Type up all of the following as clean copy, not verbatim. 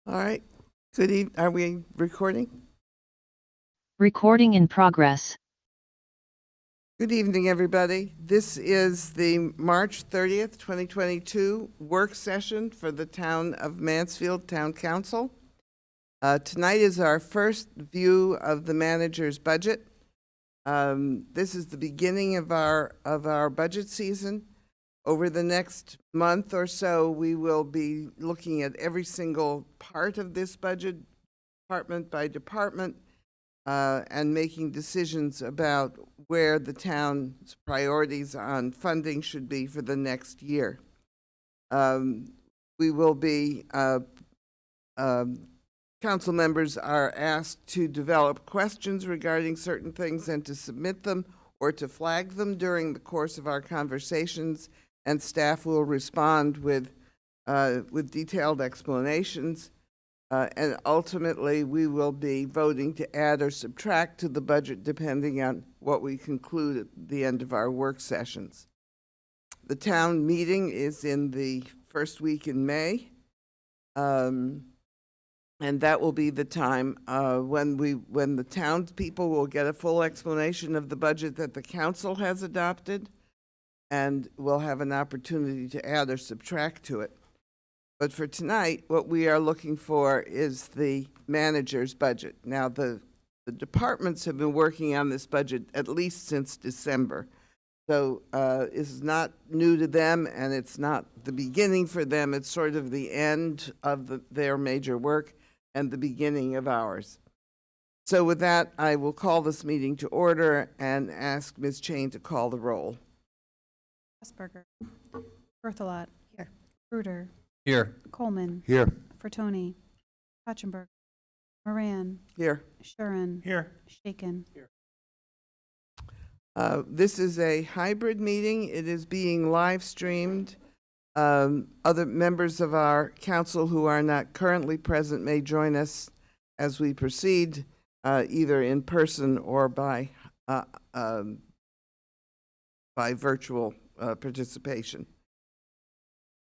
All right. Good evening. Are we recording? Recording in progress. Good evening, everybody. This is the March 30th, 2022 work session for the Town of Mansfield Town Council. Tonight is our first view of the manager's budget. This is the beginning of our budget season. Over the next month or so, we will be looking at every single part of this budget, department by department, and making decisions about where the town's priorities on funding should be for the next year. We will be, council members are asked to develop questions regarding certain things and to submit them or to flag them during the course of our conversations, and staff will respond with detailed explanations. And ultimately, we will be voting to add or subtract to the budget depending on what we conclude at the end of our work sessions. The town meeting is in the first week in May, and that will be the time when the townspeople will get a full explanation of the budget that the council has adopted, and we'll have an opportunity to add or subtract to it. But for tonight, what we are looking for is the manager's budget. Now, the departments have been working on this budget at least since December. So it's not new to them, and it's not the beginning for them. It's sort of the end of their major work and the beginning of ours. So with that, I will call this meeting to order and ask Ms. Chain to call the roll. Asperger. Berthelot. Here. Bruder. Here. Coleman. Here. Fertoni. Pachenberg. Moran. Here. Shuren. Here. Shaken. Here. This is a hybrid meeting. It is being live streamed. Other members of our council who are not currently present may join us as we proceed, either in person or by virtual participation.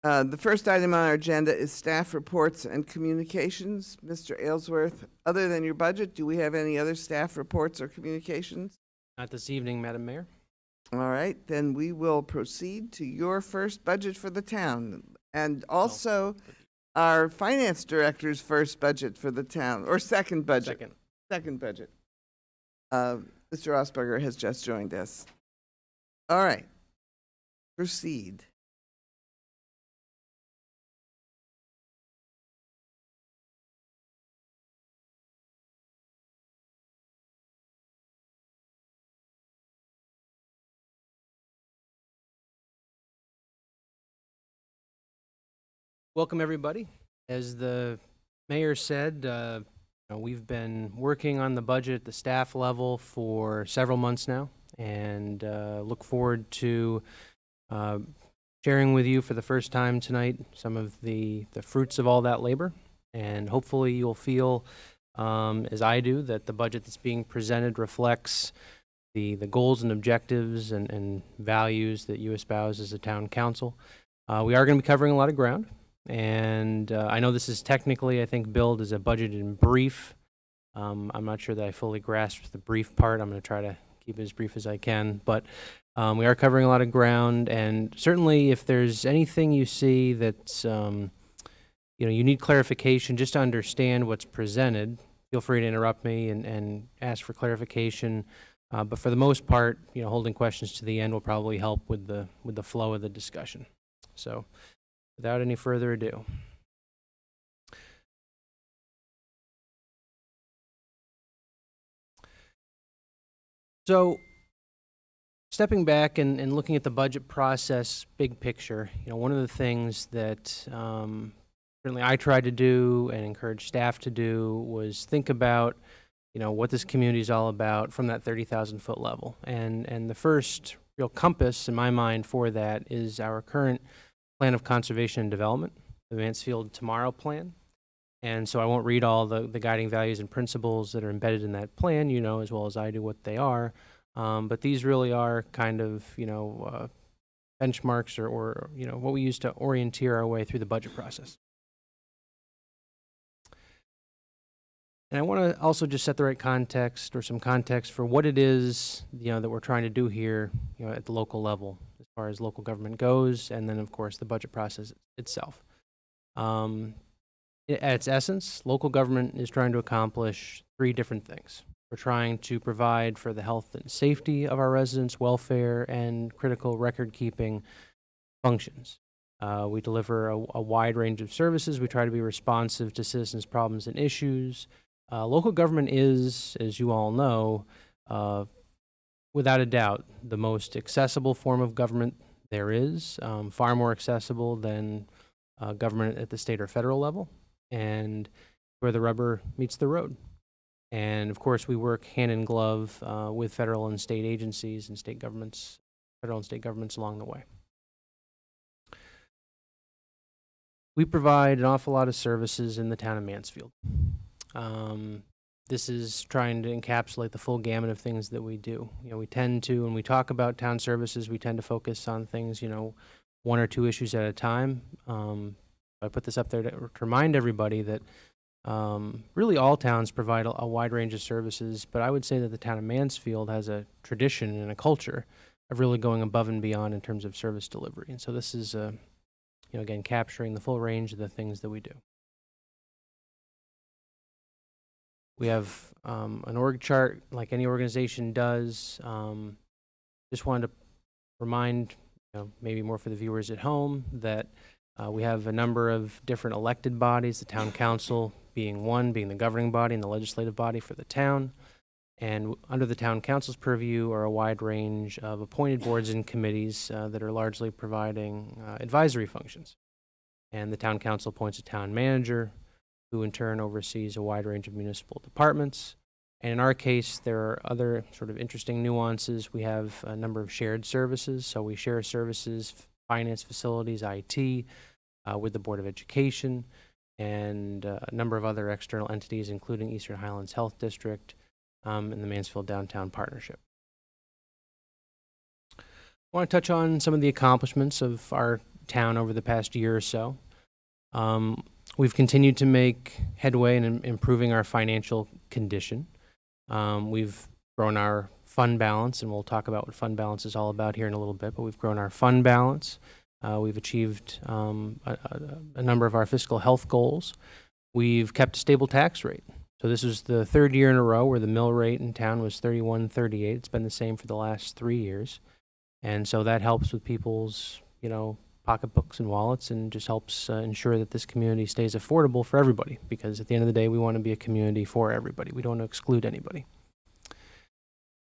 The first item on our agenda is staff reports and communications. Mr. Aylesworth, other than your budget, do we have any other staff reports or communications? Not this evening, Madam Mayor. All right, then we will proceed to your first budget for the town, and also our finance director's first budget for the town, or second budget. Second budget. Mr. Osberger has just joined us. All right, proceed. Welcome, everybody. As the mayor said, we've been working on the budget at the staff level for several months now, and look forward to sharing with you for the first time tonight some of the fruits of all that labor. And hopefully you'll feel, as I do, that the budget that's being presented reflects the goals and objectives and values that you espouse as a town council. We are going to be covering a lot of ground. And I know this is technically, I think, billed as a budget in brief. I'm not sure that I fully grasped the brief part. I'm going to try to keep it as brief as I can. But we are covering a lot of ground. And certainly if there's anything you see that's, you need clarification just to understand what's presented, feel free to interrupt me and ask for clarification. But for the most part, holding questions to the end will probably help with the flow of the discussion. So, without any further ado. So, stepping back and looking at the budget process, big picture, one of the things that certainly I tried to do and encourage staff to do was think about, what this community is all about from that 30,000-foot level. And the first real compass in my mind for that is our current Plan of Conservation and Development, the Mansfield Tomorrow Plan. And so I won't read all the guiding values and principles that are embedded in that plan, as well as I do what they are. But these really are kind of, benchmarks or what we use to orienteer our way through the budget process. And I want to also just set the right context or some context for what it is, that we're trying to do here, at the local level, as far as local government goes, and then, of course, the budget process itself. At its essence, local government is trying to accomplish three different things. We're trying to provide for the health and safety of our residents, welfare, and critical record-keeping functions. We deliver a wide range of services. We try to be responsive to citizens' problems and issues. Local government is, as you all know, without a doubt, the most accessible form of government there is, far more accessible than government at the state or federal level, and where the rubber meets the road. And of course, we work hand in glove with federal and state agencies and state governments, federal and state governments along the way. We provide an awful lot of services in the town of Mansfield. This is trying to encapsulate the full gamut of things that we do. We tend to, when we talk about town services, we tend to focus on things, one or two issues at a time. I put this up there to remind everybody that really all towns provide a wide range of services, but I would say that the town of Mansfield has a tradition and a culture of really going above and beyond in terms of service delivery. And so this is, again, capturing the full range of the things that we do. We have an org chart like any organization does. Just wanted to remind, maybe more for the viewers at home, that we have a number of different elected bodies, the town council being the governing body and the legislative body for the town. And under the town council's purview are a wide range of appointed boards and committees that are largely providing advisory functions. And the town council appoints a town manager, who in turn oversees a wide range of municipal departments. And in our case, there are other sort of interesting nuances. We have a number of shared services. So we share services, finance, facilities, IT, with the Board of Education, and a number of other external entities, including Eastern Highlands Health District and the Mansfield Downtown Partnership. I want to touch on some of the accomplishments of our town over the past year or so. We've continued to make headway in improving our financial condition. We've grown our fund balance, and we'll talk about what fund balance is all about here in a little bit, but we've grown our fund balance. We've achieved a number of our fiscal health goals. We've kept a stable tax rate. So this is the third year in a row where the mill rate in town was 31.38. It's been the same for the last 3 years. And so that helps with people's, pocketbooks and wallets, and just helps ensure that this community stays affordable for everybody, because at the end of the day, we want to be a community for everybody. We don't want to exclude anybody.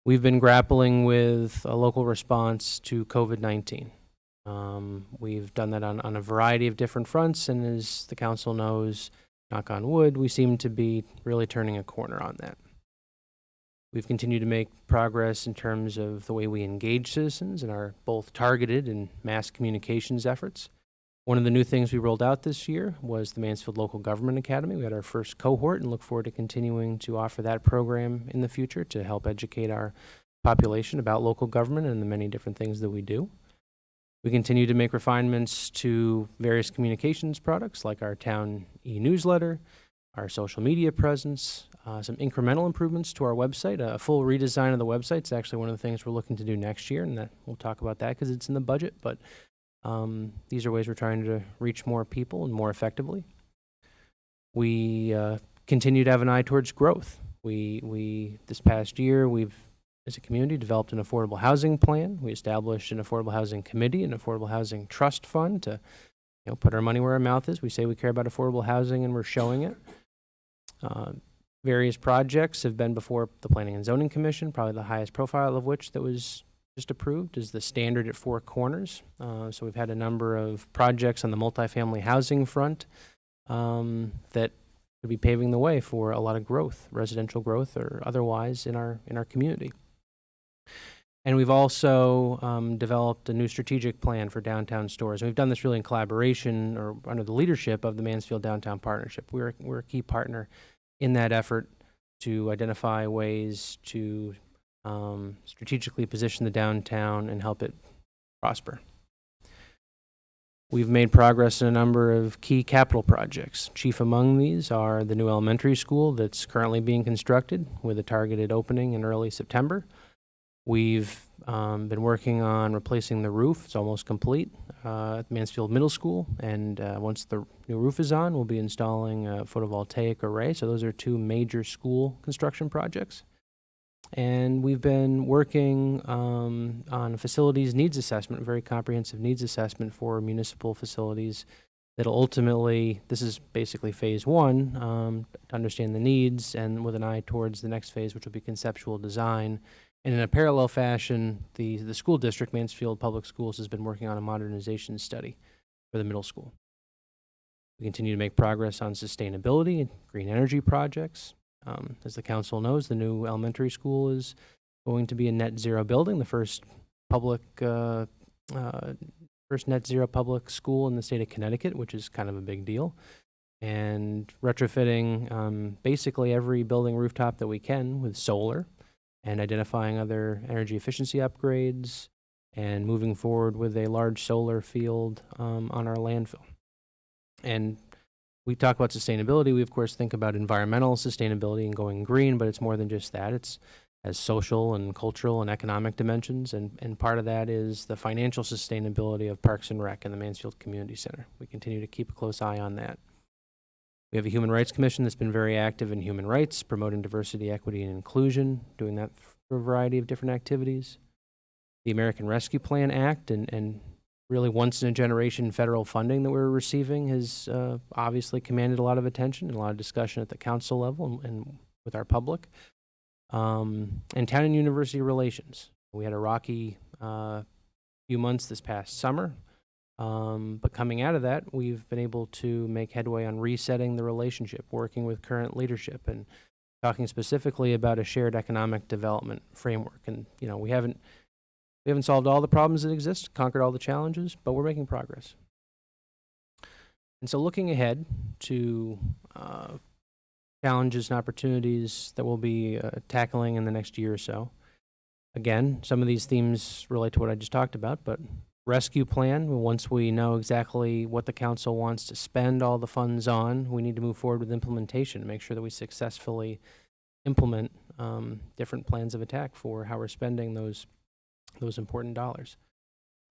We've been grappling with a local response to COVID-19. We've done that on a variety of different fronts, and as the council knows, knock on wood, we seem to be really turning a corner on that. We've continued to make progress in terms of the way we engage citizens in our both targeted and mass communications efforts. One of the new things we rolled out this year was the Mansfield Local Government Academy. We had our first cohort and look forward to continuing to offer that program in the future to help educate our population about local government and the many different things that we do. We continue to make refinements to various communications products like our town e-newsletter, our social media presence, some incremental improvements to our website, a full redesign of the website. It's actually one of the things we're looking to do next year, and we'll talk about that because it's in the budget, but these are ways we're trying to reach more people and more effectively. We continue to have an eye towards growth. We this past year, we've, as a community, developed an affordable housing plan. We established an affordable housing committee, an affordable housing trust fund to put our money where our mouth is. We say we care about affordable housing, and we're showing it. Various projects have been before the Planning and Zoning Commission, probably the highest profile of which that was just approved is the standard at Four Corners. So we've had a number of projects on the multifamily housing front that could be paving the way for a lot of growth, residential growth or otherwise in our community. And we've also developed a new strategic plan for downtown stores. And we've done this really in collaboration or under the leadership of the Mansfield Downtown Partnership. We're a key partner in that effort to identify ways to strategically position the downtown and help it prosper. we've made progress in a number of key capital projects. Chief among these are the new elementary school that's currently being constructed with a targeted opening in early September. We've been working on replacing the roof. It's almost complete at Mansfield Middle School. And once the new roof is on, we'll be installing a photovoltaic array. So those are two major school construction projects. And we've been working on a facilities needs assessment, a very comprehensive needs assessment for municipal facilities that'll ultimately, this is basically phase one, to understand the needs and with an eye towards the next phase, which will be conceptual design. And in a parallel fashion, the school district, Mansfield Public Schools, has been working on a modernization study for the middle school. We continue to make progress on sustainability and green energy projects. As the council knows, the new elementary school is going to be a net zero building, the first net zero public school in the state of Connecticut, which is kind of a big deal. And retrofitting basically every building rooftop that we can with solar, and identifying other energy efficiency upgrades, and moving forward with a large solar field on our landfill. And we talk about sustainability. We, of course, think about environmental sustainability and going green, but it's more than just that. It has social and cultural and economic dimensions, and part of that is the financial sustainability of Parks and Rec and the Mansfield Community Center. We continue to keep a close eye on that. We have a Human Rights Commission that's been very active in human rights, promoting diversity, equity, and inclusion, doing that for a variety of different activities. The American Rescue Plan Act and really once-in-a-generation federal funding that we're receiving has obviously commanded a lot of attention and a lot of discussion at the council level and with our public. And town and university relations. We had a rocky few months this past summer. But coming out of that, we've been able to make headway on resetting the relationship, working with current leadership and talking specifically about a shared economic development framework. And, you know, we haven't solved all the problems that exist, conquered all the challenges, but we're making progress. And so looking ahead to challenges and opportunities that we'll be tackling in the next year or so. Again, some of these themes relate to what I just talked about, but rescue plan, once we know exactly what the council wants to spend all the funds on, we need to move forward with implementation to make sure that we successfully implement different plans of attack for how we're spending those important dollars.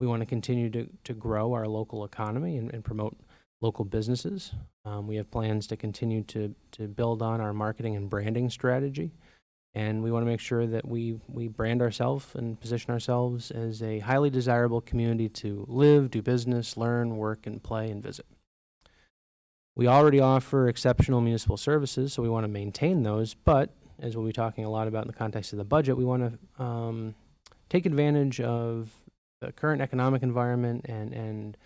We want to continue to grow our local economy and promote local businesses. We have plans to continue to build on our marketing and branding strategy. And we want to make sure that we brand ourselves and position ourselves as a highly desirable community to live, do business, learn, work, and play, and visit. We already offer exceptional municipal services, so we want to maintain those, but as we'll be talking a lot about in the context of the budget, we want to take advantage of the current economic environment and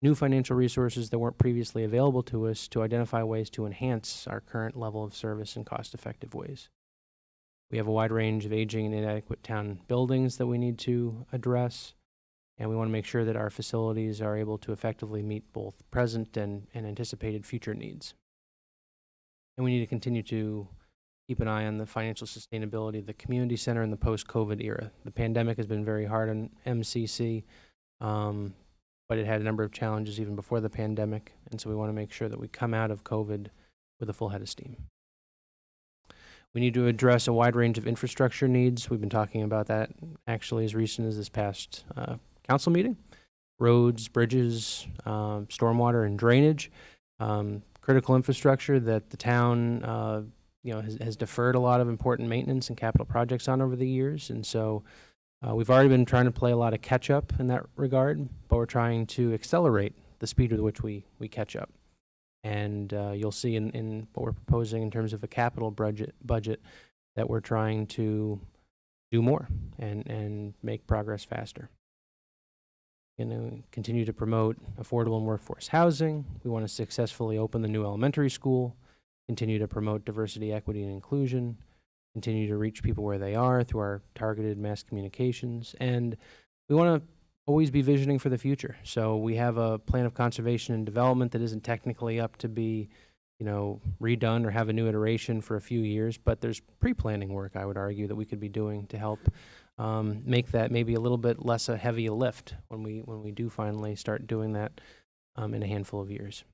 new financial resources that weren't previously available to us to identify ways to enhance our current level of service in cost-effective ways. We have a wide range of aging and inadequate town buildings that we need to address, and we want to make sure that our facilities are able to effectively meet both present and anticipated future needs. And we need to continue to keep an eye on the financial sustainability of the community center in the post-COVID era. The pandemic has been very hard on MCC, but it had a number of challenges even before the pandemic, and so we want to make sure that we come out of COVID with a full head of steam. We need to address a wide range of infrastructure needs. We've been talking about that actually as recent as this past council meeting. Roads, bridges, stormwater and drainage, critical infrastructure that the town has deferred a lot of important maintenance and capital projects on over the years. And so we've already been trying to play a lot of catch up in that regard, but we're trying to accelerate the speed with which we catch up. And you'll see in what we're proposing in terms of a capital budget that we're trying to do more and make progress faster. Continue to promote affordable and workforce housing. We want to successfully open the new elementary school, continue to promote diversity, equity, and inclusion, continue to reach people where they are through our targeted mass communications, and we want to always be visioning for the future. So we have a plan of conservation and development that isn't technically up to be, redone or have a new iteration for a few years, but there's pre-planning work, I would argue, that we could be doing to help make that maybe a little bit less a heavy lift when we do finally start doing that in a handful of years,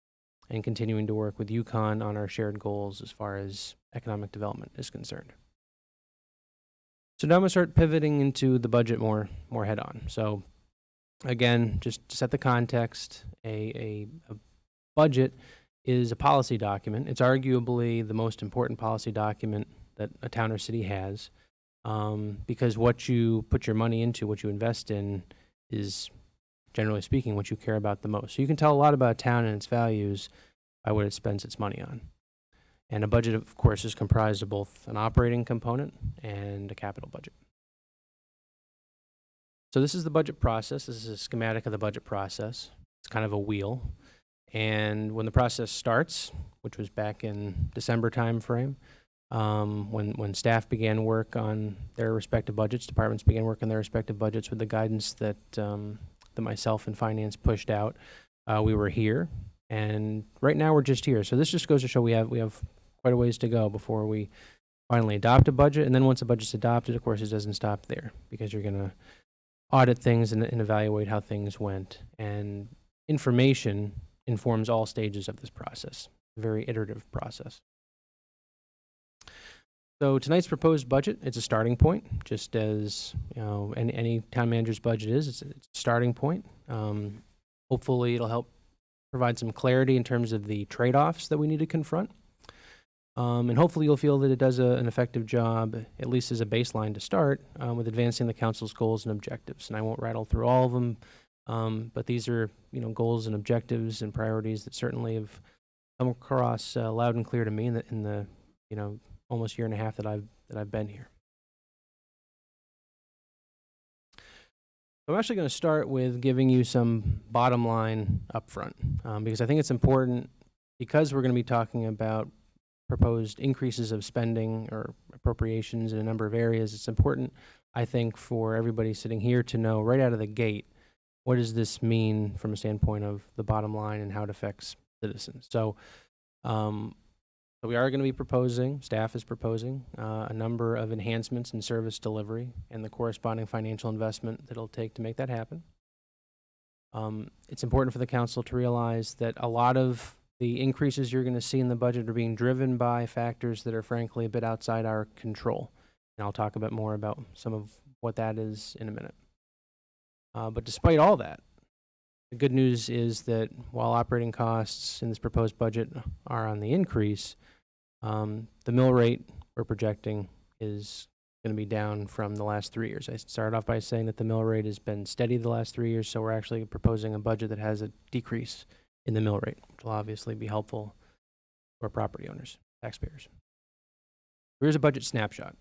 and continuing to work with UConn on our shared goals as far as economic development is concerned. So now I'm going to start pivoting into the budget more head on. So again, just to set the context, a budget is a policy document. It's arguably the most important policy document that a town or city has, because what you put your money into, what you invest in, is, generally speaking, what you care about the most. So you can tell a lot about a town and its values by what it spends its money on. And a budget, of course, is comprised of both an operating component and a capital budget. So this is the budget process. This is a schematic of the budget process. It's kind of a wheel. And when the process starts, which was back in December timeframe, when staff began work on their respective budgets, departments began work on their respective budgets with the guidance that that myself and finance pushed out, we were here. And right now we're just here. So this just goes to show we have quite a ways to go before we finally adopt a budget. And then once a budget's adopted, of course, it doesn't stop there, because you're going to audit things and evaluate how things went. And information informs all stages of this process. A very iterative process. So tonight's proposed budget, it's a starting point, just as any town manager's budget is. It's a starting point. Hopefully it'll help provide some clarity in terms of the trade-offs that we need to confront. And hopefully you'll feel that it does an effective job, at least as a baseline to start, with advancing the council's goals and objectives. And I won't rattle through all of them, but these are goals and objectives and priorities that certainly have come across loud and clear to me in the almost year and a half that I've been here. I'm actually going to start with giving you some bottom line up front, because I think it's important, because we're going to be talking about proposed increases of spending or appropriations in a number of areas. It's important, I think, for everybody sitting here to know right out of the gate, what does this mean from a standpoint of the bottom line and how it affects citizens. So we are going to be proposing, staff is proposing, a number of enhancements in service delivery and the corresponding financial investment that it'll take to make that happen. It's important for the council to realize that a lot of the increases you're going to see in the budget are being driven by factors that are frankly a bit outside our control. And I'll talk a bit more about some of what that is in a minute. But despite all that, the good news is that while operating costs in this proposed budget are on the increase, the mill rate we're projecting is going to be down from the last 3 years. I started off by saying that the mill rate has been steady the last 3 years, so we're actually proposing a budget that has a decrease in the mill rate, which will obviously be helpful for property owners, taxpayers. Here's a budget snapshot.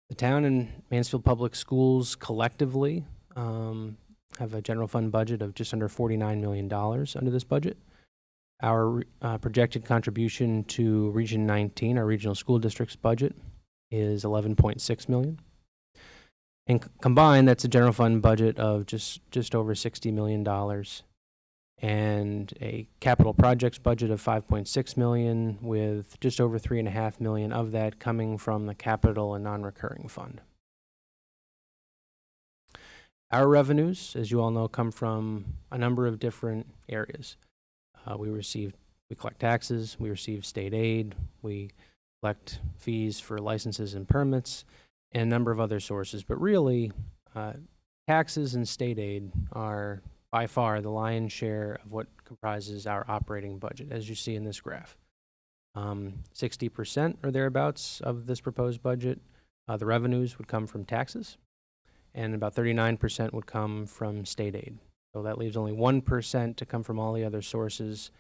The town and Mansfield Public Schools collectively have a general fund budget of just under $49 million under this budget. Our projected contribution to Region 19, our regional school district's budget, is $11.6 million. And combined, that's a general fund budget of just over $60 million. And a capital projects budget of $5.6 million, with just over $3.5 million of that coming from the capital and non-recurring fund. Our revenues, as you all know, come from a number of different areas. We collect taxes, we receive state aid, we collect fees for licenses and permits, and a number of other sources. But really, taxes and state aid are by far the lion's share of what comprises our operating budget, as you see in this graph. 60% or thereabouts of this proposed budget, the revenues would come from taxes, and about 39% would come from state aid. So that leaves only 1% to come from all the other sources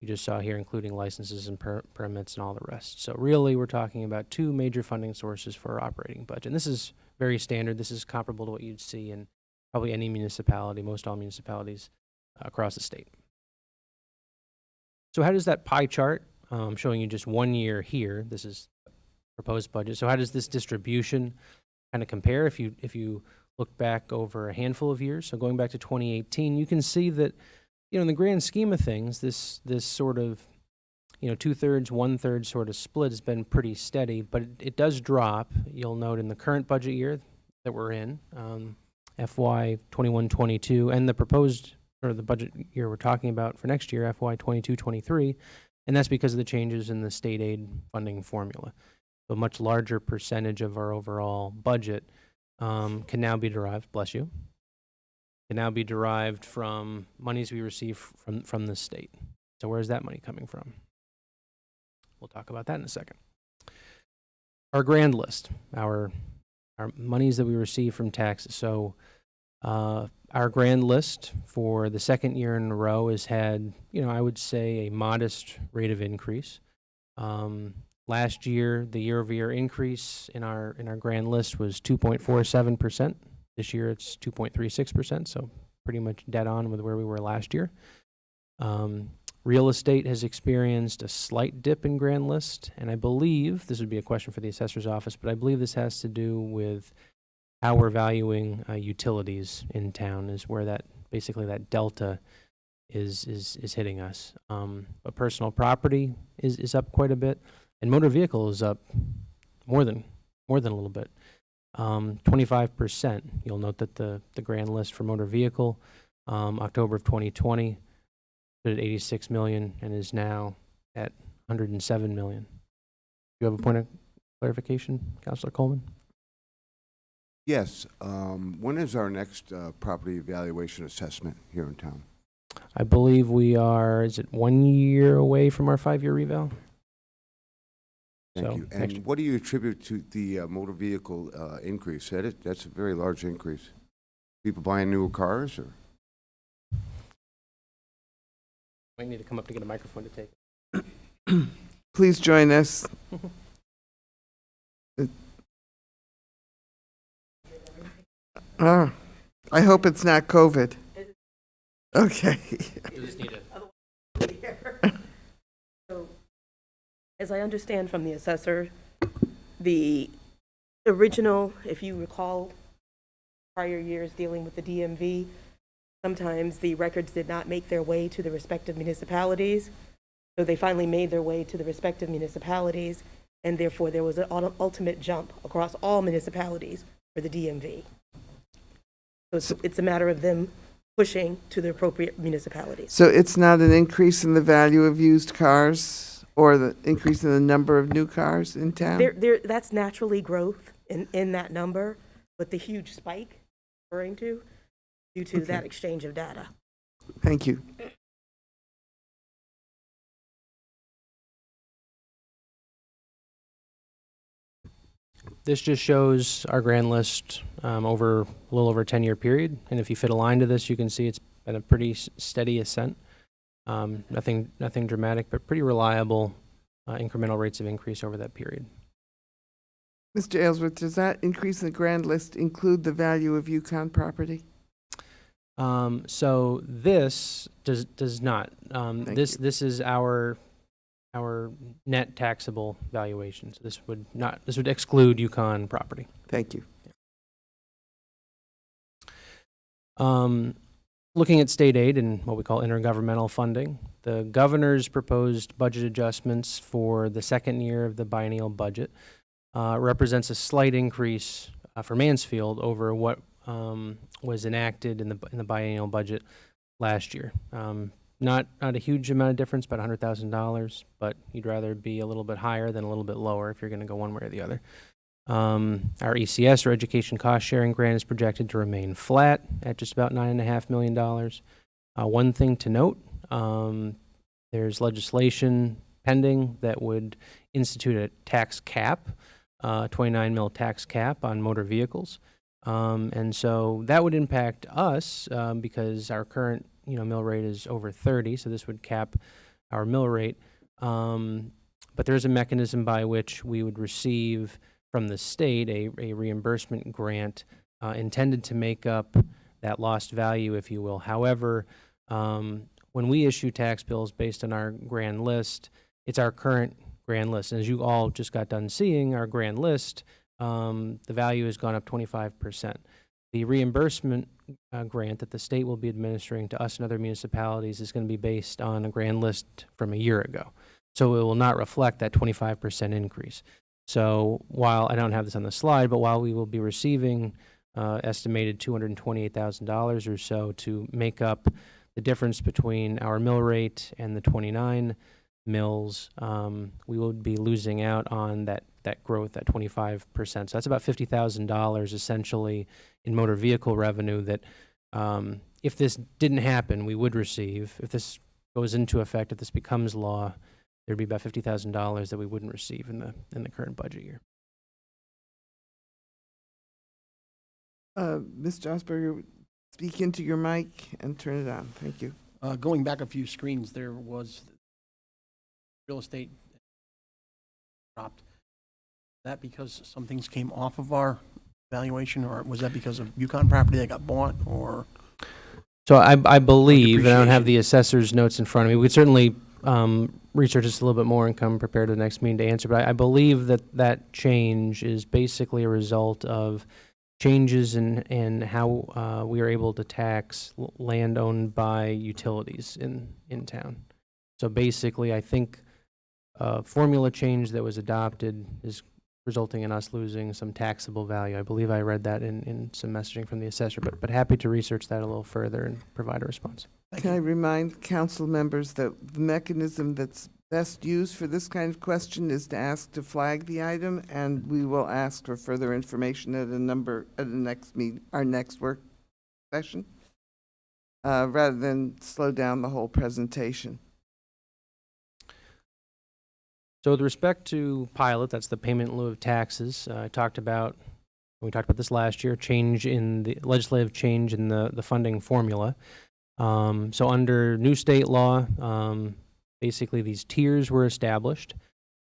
you just saw here, including licenses and permits and all the rest. So really, we're talking about two major funding sources for our operating budget. And this is very standard. This is comparable to what you'd see in probably any municipality, most all municipalities across the state. So how does that pie chart, I'm showing you just 1 year here, this is proposed budget. So how does this distribution kind of compare if you look back over a handful of years? So going back to 2018, you can see that, in the grand scheme of things, this sort of, 2/3, 1/3 sort of split has been pretty steady, but it does drop. You'll note in the current budget year that we're in, FY 21-22, and the proposed or the budget year we're talking about for next year, FY 22-23, and that's because of the changes in the state aid funding formula. So a much larger percentage of our overall budget can now be derived, bless you, can now be derived from monies we receive from the state. So where's that money coming from? We'll talk about that in a second. Our grand list, our monies that we receive from taxes. So our grand list for the second year in a row has had, I would say a modest rate of increase. Last year, the year-over-year increase in our grand list was 2.47%. This year, it's 2.36%, so pretty much dead on with where we were last year. Real estate has experienced a slight dip in grand list, and I believe, this would be a question for the assessor's office, but I believe this has to do with how we're valuing utilities in town, is where that, basically that delta is hitting us. But personal property is up quite a bit, and motor vehicle is up more than a little bit. 25%. You'll note that the grand list for motor vehicle, October of 2020, stood at 86 million and is now at 107 million. Do you have a point of clarification, Councilor Coleman? Yes. When is our next property evaluation assessment here in town? I believe we are, is it 1 year away from our 5-year reval? Thank So, you. next- And what do you attribute to the motor vehicle increase? That's a very large increase. People buying newer cars, or? Might need to come up to get a microphone to take. Please join us. Oh, I hope it's not COVID. Okay. You just need to. So, as I understand from the assessor, the original, if you recall, prior years dealing with the DMV, sometimes the records did not make their way to the respective municipalities. So they finally made their way to the respective municipalities, and therefore there was an ultimate jump across all municipalities for the DMV. So it's a matter of them pushing to the appropriate municipalities. So it's not an increase in the value of used cars or the increase in the number of new cars in town? That's naturally growth in that number, but the huge spike referring to, due to that exchange of data. Thank you. This just shows our grand list over a little over a 10-year period. And if you fit a line to this, you can see it's been a pretty steady ascent. Nothing dramatic, but pretty reliable incremental rates of increase over that period. Mr. Aylesworth, does that increase in the grand list include the value of Yukon property? So this does not. This is our net taxable valuation. So this would exclude Yukon property. Thank you. Looking at state aid and what we call intergovernmental funding, the governor's proposed budget adjustments for the second year of the biennial budget represents a slight increase for Mansfield over what was enacted in the biennial budget last year. Not a huge amount of difference, about $100,000, but you'd rather be a little bit higher than a little bit lower if you're going to go one way or the other. Our ECS, or Education Cost Sharing Grant, is projected to remain flat at just about $9.5 million. One thing to note, there's legislation pending that would institute a tax cap, 29 mil tax cap on motor vehicles. And so that would impact us because our current mill rate is over 30, so this would cap our mill rate. But there's a mechanism by which we would receive from the state a reimbursement grant intended to make up that lost value, if you will. However, when we issue tax bills based on our grand list, it's our current grand list. And as you all just got done seeing, our grand list, the value has gone up 25%. The reimbursement grant that the state will be administering to us and other municipalities is going to be based on a grand list from a year ago. So it will not reflect that 25% increase. So while I don't have this on the slide, but while we will be receiving estimated $228,000 or so to make up the difference between our mill rate and the 29 mills, we would be losing out on that growth, that 25%. So that's about $50,000 essentially in motor vehicle revenue that if this didn't happen, we would receive. If this goes into effect, if this becomes law, there'd be about $50,000 that we wouldn't receive in the current budget year. Ms. Strasburger, speak into your mic and turn it on. Thank you. Going back a few screens, there was real estate dropped. That because some things came off of our valuation, or was that because of Yukon property that got bought, or? So I believe, and I don't have depreciation. the assessor's notes in front of me, we could certainly research this a little bit more and come prepared to the next meeting to answer, but I believe that change is basically a result of changes in how we are able to tax land owned by utilities in town. So basically, I think a formula change that was adopted is resulting in us losing some taxable value. I believe I read that in some messaging from the assessor, but happy to research that a little further and provide a response. Can I remind council members that the mechanism that's best used for this kind of question is to ask to flag the item, and we will ask for further information at the next meet, our next work session, rather than slow down the whole presentation. So with respect to pilot, that's the payment in lieu of taxes. We talked about this last year, legislative change in the funding formula. So under new state law, basically these tiers were established,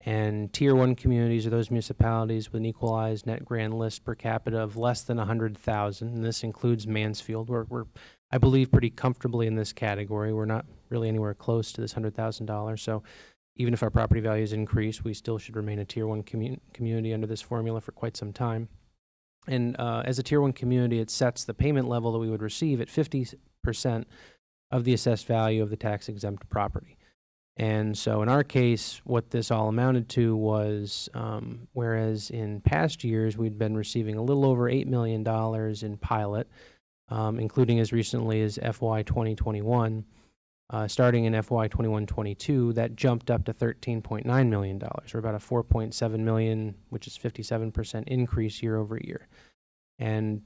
and Tier 1 communities are those municipalities with an equalized net grand list per capita of less than 100,000, and this includes Mansfield. We're, I believe, pretty comfortably in this category. We're not really anywhere close to this $100,000, so even if our property values increase, we still should remain a Tier 1 community under this formula for quite some time. And as a Tier 1 community, it sets the payment level that we would receive at 50% of the assessed value of the tax-exempt property. And so in our case, what this all amounted to was, whereas in past years we'd been receiving a little over $8 million in pilot, including as recently as FY 2021, starting in FY 21-22, that jumped up to $13.9 million, or about a $4.7 million, which is 57% increase year over year. And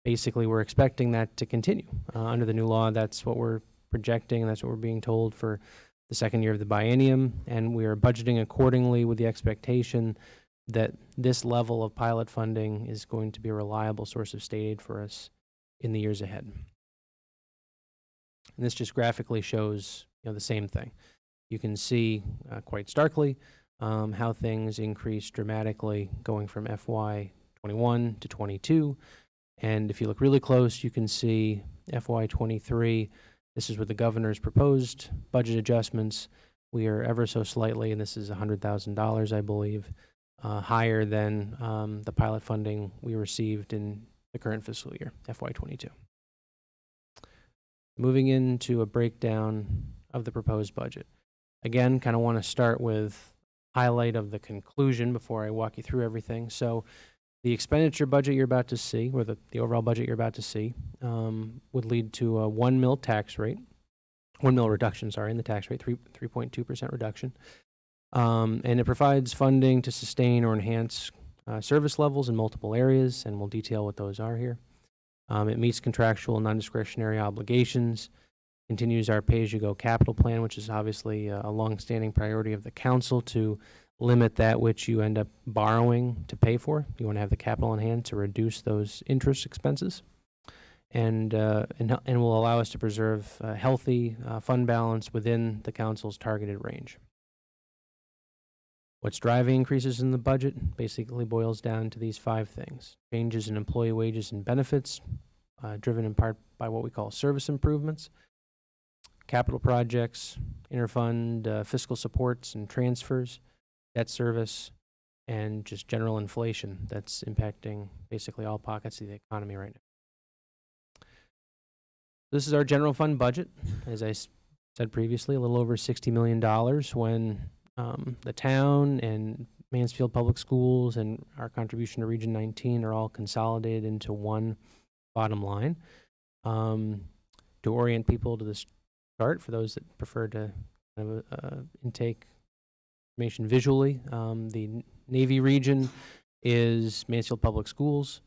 basically, we're expecting that to continue. Under the new law, that's what we're projecting, and that's what we're being told for the second year of the biennium, and we are budgeting accordingly with the expectation that this level of pilot funding is going to be a reliable source of state aid for us in the years ahead. And this just graphically shows, the same thing. You can see quite starkly how things increased dramatically going from FY 21 to 22. And if you look really close, you can see FY 23. This is with the governor's proposed budget adjustments. We are ever so slightly, and this is $100,000, I believe, higher than the pilot funding we received in the current fiscal year, FY 22. Moving into a breakdown of the proposed budget. Again, kind of want to start with highlight of the conclusion before I walk you through everything. So the expenditure budget you're about to see, or the overall budget you're about to see, would lead to a 1 mil reduction, in the tax rate, 3.2% reduction. And it provides funding to sustain or enhance service levels in multiple areas, and we'll detail what those are here. It meets contractual and non-discretionary obligations, continues our pay-as-you-go capital plan, which is obviously a long-standing priority of the council to limit that which you end up borrowing to pay for. You want to have the capital in hand to reduce those interest expenses, and will allow us to preserve a healthy fund balance within the council's targeted range. What's driving increases in the budget basically boils down to these 5 things. Changes in employee wages and benefits, driven in part by what we call service improvements, capital projects, interfund fiscal supports and transfers, debt service, and just general inflation that's impacting basically all pockets of the economy right now. This is our general fund budget. As I said previously, a little over $60 million when the town and Mansfield Public Schools and our contribution to Region 19 are all consolidated into one bottom line. To orient people to this chart for those that prefer to kind of intake information visually. The Navy region is Mansfield Public Schools,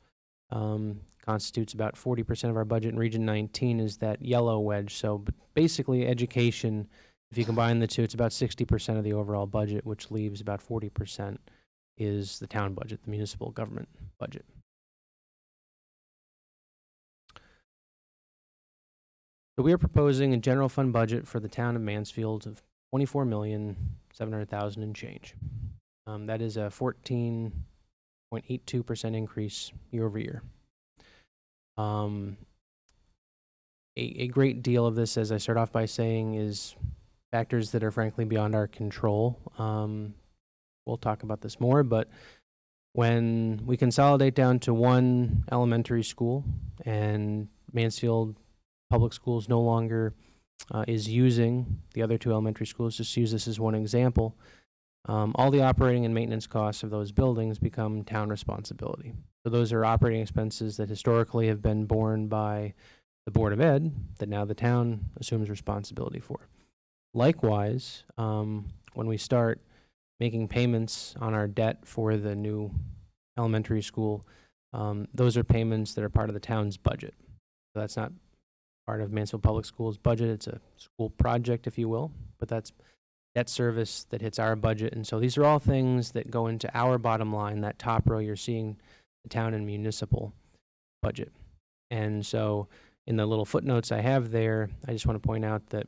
constitutes about 40% of our budget, and Region 19 is that yellow wedge. So basically education, if you combine the two, it's about 60% of the overall budget, which leaves about 40% is the town budget, the municipal government budget. So we are proposing a general fund budget for the town of Mansfield of $24,700,000 and change. That is a 14.82% increase year over year. A great deal of this, as I start off by saying, is factors that are frankly beyond our control. We'll talk about this more, but when we consolidate down to one elementary school and Mansfield Public Schools no longer is using the other two elementary schools, just use this as one example, all the operating and maintenance costs of those buildings become town responsibility. So those are operating expenses that historically have been borne by the Board of Ed that now the town assumes responsibility for. Likewise, when we start making payments on our debt for the new elementary school, those are payments that are part of the town's budget. So that's not part of Mansfield Public Schools' budget. It's a school project, if you will, but that's debt service that hits our budget. And so these are all things that go into our bottom line. That top row, you're seeing the town and municipal budget. And so in the little footnotes I have there, I just want to point out that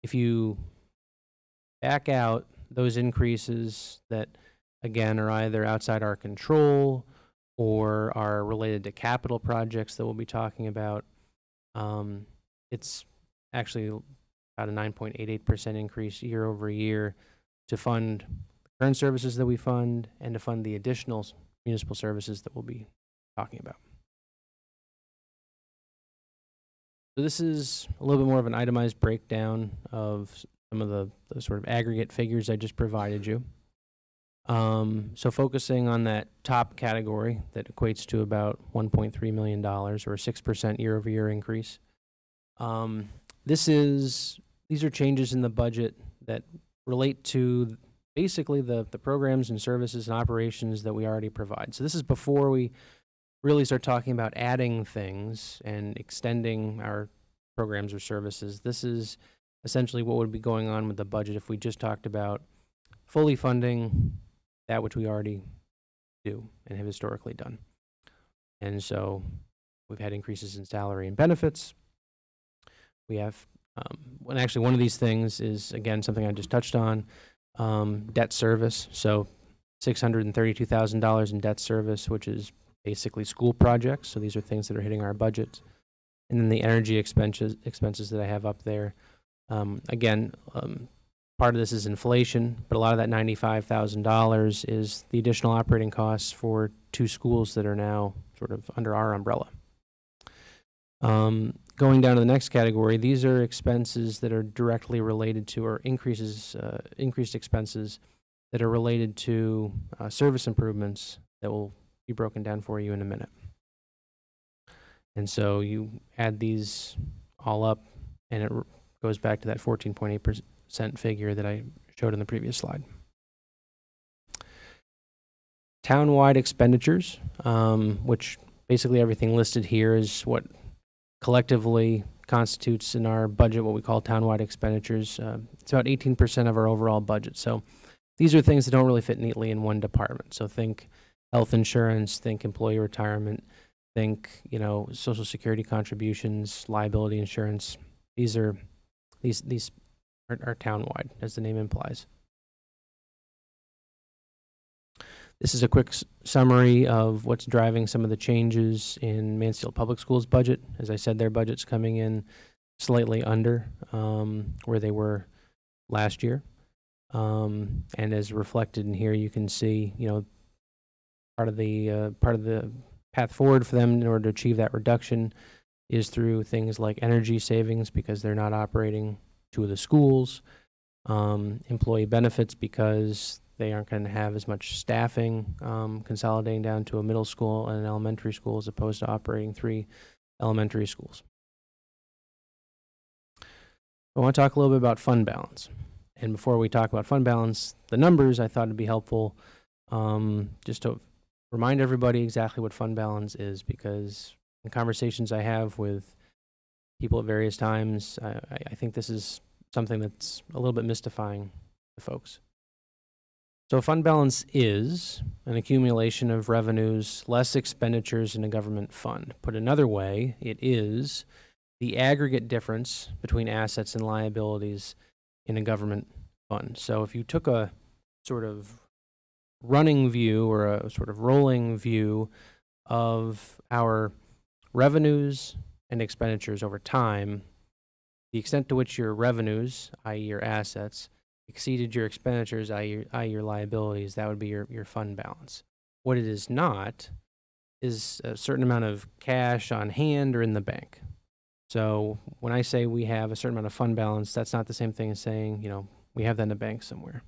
if you back out those increases that, again, are either outside our control or are related to capital projects that we'll be talking about, it's actually about a 9.88% increase year over year to fund the current services that we fund and to fund the additional municipal services that we'll be talking about. So this is a little bit more of an itemized breakdown of some of the sort of aggregate figures I just provided you. So focusing on that top category that equates to about $1.3 million or a 6% year over year increase. These are changes in the budget that relate to basically the programs and services and operations that we already provide. So this is before we really start talking about adding things and extending our programs or services. This is essentially what would be going on with the budget if we just talked about fully funding that which we already do and have historically done. And so we've had increases in salary and benefits. We have, one of these things is, again, something I just touched on, debt service. So $632,000 in debt service, which is basically school projects. So these are things that are hitting our budget. And then the energy expenses that I have up there. Part of this is inflation, but a lot of that $95,000 is the additional operating costs for two schools that are now sort of under our umbrella. Going down to the next category, these are expenses that are directly related to, or increased expenses that are related to service improvements that will be broken down for you in a minute. And so you add these all up, and it goes back to that 14.8% figure that I showed in the previous slide. Townwide expenditures, which basically everything listed here is what collectively constitutes in our budget what we call townwide expenditures. It's about 18% of our overall budget. So these are things that don't really fit neatly in one department. So think health insurance, think employee retirement, think, Social Security contributions, liability insurance. These are townwide, as the name implies. This is a quick summary of what's driving some of the changes in Mansfield Public Schools budget. As I said, their budget's coming in slightly under where they were last year. And as reflected in here, you can see, part of the path forward for them in order to achieve that reduction is through things like energy savings because they're not operating two of the schools, employee benefits because they aren't going to have as much staffing, consolidating down to a middle school and an elementary school as opposed to operating 3 elementary schools. I want to talk a little bit about fund balance. And before we talk about fund balance, the numbers, I thought it'd be helpful just to remind everybody exactly what fund balance is, because in conversations I have with people at various times, I think this is something that's a little bit mystifying to folks. So fund balance is an accumulation of revenues less expenditures in a government fund. Put another way, it is the aggregate difference between assets and liabilities in a government fund. So if you took a sort of running view or a sort of rolling view of our revenues and expenditures over time, the extent to which your revenues, i.e. your assets, exceeded your expenditures, i.e. your liabilities, that would be your fund balance. What it is not is a certain amount of cash on hand or in the bank. So when I say we have a certain amount of fund balance, that's not the same thing as saying, we have that in the bank somewhere.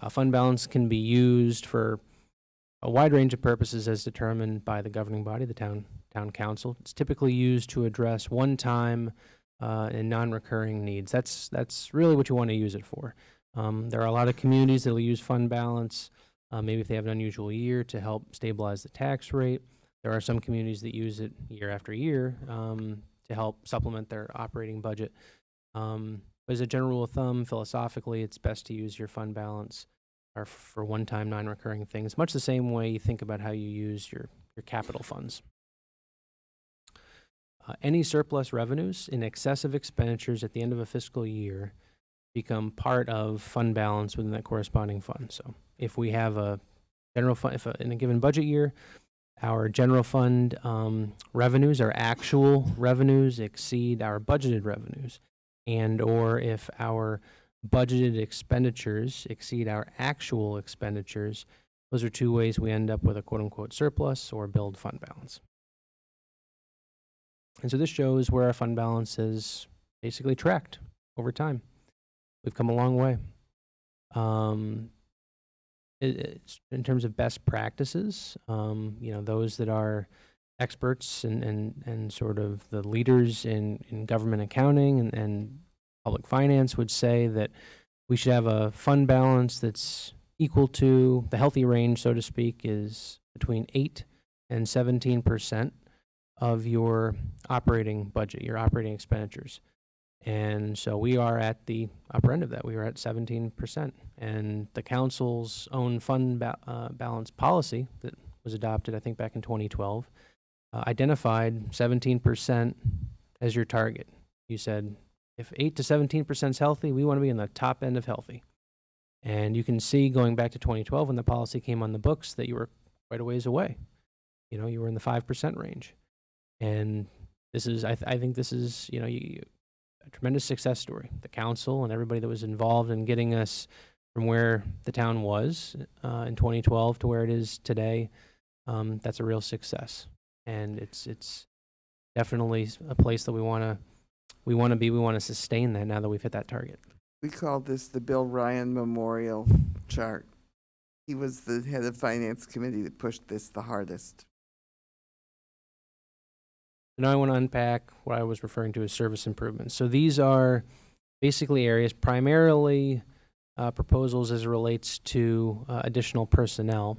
Fund balance can be used for a wide range of purposes as determined by the governing body, the town council. It's typically used to address one-time and non-recurring needs. That's really what you want to use it for. There are a lot of communities that will use fund balance, maybe if they have an unusual year, to help stabilize the tax rate. There are some communities that use it year after year to help supplement their operating budget. But as a general rule of thumb, philosophically, it's best to use your fund balance or for one-time non-recurring things, much the same way you think about how you use your capital funds. Any surplus revenues in excess of expenditures at the end of a fiscal year become part of fund balance within that corresponding fund. So if we have a general fund, in a given budget year, our general fund revenues, our actual revenues, exceed our budgeted revenues, and or if our budgeted expenditures exceed our actual expenditures, those are two ways we end up with a quote-unquote surplus or build fund balance. And so this shows where our fund balance has basically tracked over time. We've come a long way. In terms of best practices, those that are experts and sort of the leaders in government accounting and public finance would say that we should have a fund balance that's equal to, the healthy range, so to speak, is between 8 and 17% of your operating budget, your operating expenditures. And so we are at the upper end of that. We are at 17%. And the council's own fund balance policy that was adopted, I think, back in 2012, identified 17% as your target. You said, if 8 to 17% is healthy, we want to be in the top end of healthy. And you can see, going back to 2012, when the policy came on the books, that you were quite a ways away. You were in the 5% range. And this is, I think this is, a tremendous success story. The council and everybody that was involved in getting us from where the town was in 2012 to where it is today, that's a real success. And it's definitely a place that we want to be. We want to sustain that now that we've hit that target. We call this the Bill Ryan Memorial Chart. He was the head of Finance Committee that pushed this the hardest. Now I want to unpack what I was referring to as service improvements. So these are basically areas, primarily proposals as it relates to additional personnel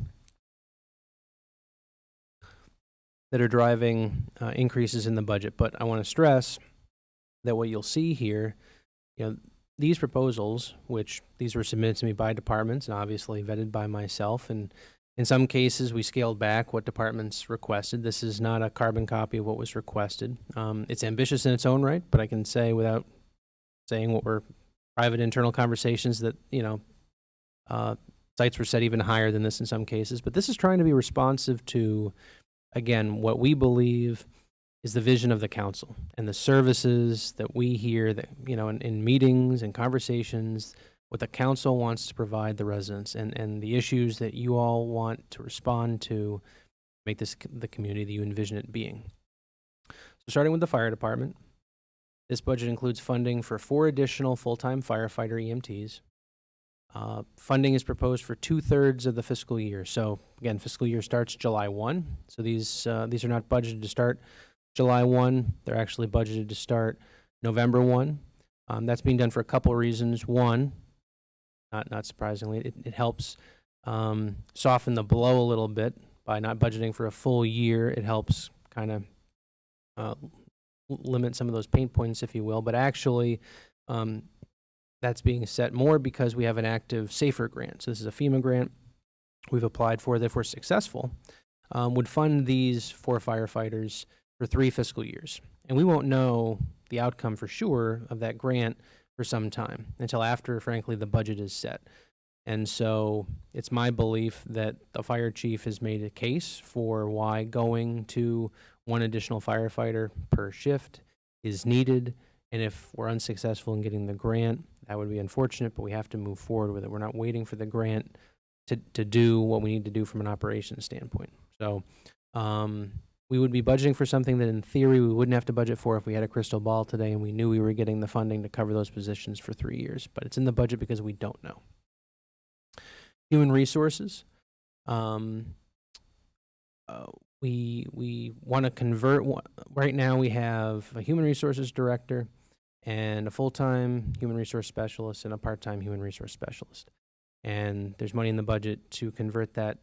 that are driving increases in the budget. But I want to stress that what you'll see here, these proposals, which these were submitted to me by departments and obviously vetted by myself, and in some cases, we scaled back what departments requested. This is not a carbon copy of what was requested. It's ambitious in its own right, but I can say without saying what were private internal conversations that, sites were set even higher than this in some cases. But this is trying to be responsive to, again, what we believe is the vision of the council and the services that we hear that, in meetings and conversations, what the council wants to provide the residents and the issues that you all want to respond to, make this the community that you envision it being. So starting with the fire department, this budget includes funding for 4 additional full-time firefighter EMTs. Funding is proposed for 2/3 of the fiscal year. So again, fiscal year starts July 1. So these are not budgeted to start July 1. They're actually budgeted to start November 1. That's being done for a couple of reasons. One, not surprisingly, it helps soften the blow a little bit by not budgeting for a full year. It helps kind of limit some of those pain points, if you will. But actually, that's being set more because we have an active SAFER grant. So this is a FEMA grant we've applied for that, if we're successful, would fund these 4 firefighters for 3 fiscal years. And we won't know the outcome for sure of that grant for some time, until after, frankly, the budget is set. And so it's my belief that the fire chief has made a case for why going to 1 additional firefighter per shift is needed. And if we're unsuccessful in getting the grant, that would be unfortunate, but we have to move forward with it. We're not waiting for the grant to do what we need to do from an operations standpoint. So we would be budgeting for something that in theory we wouldn't have to budget for if we had a crystal ball today and we knew we were getting the funding to cover those positions for 3 years. But it's in the budget because we don't know. Human resources. We want to convert. Right now we have a human resources director and a full-time human resource specialist and a part-time human resource specialist. And there's money in the budget to convert that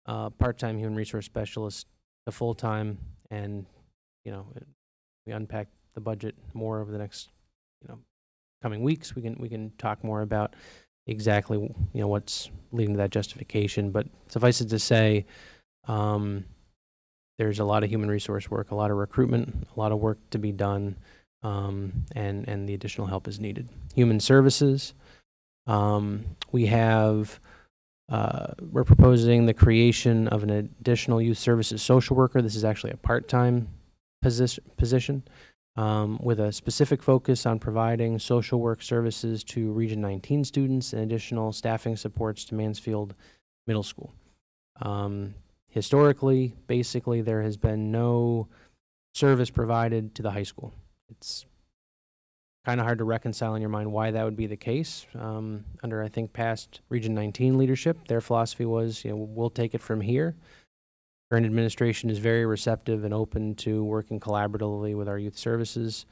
part-time human resource specialist to full-time. And, we unpack the budget more over the next, coming weeks. We can talk more about exactly, what's leading to that justification. But suffice it to say, there's a lot of human resource work, a lot of recruitment, a lot of work to be done, and the additional help is needed. Human services, we're proposing the creation of an additional youth services social worker. This is actually a part-time position with a specific focus on providing social work services to Region 19 students and additional staffing supports to Mansfield Middle School. Historically, basically, there has been no service provided to the high school. It's kind of hard to reconcile in your mind why that would be the case. Under, I think, past Region 19 leadership, their philosophy was, we'll take it from here. Current administration is very receptive and open to working collaboratively with our youth services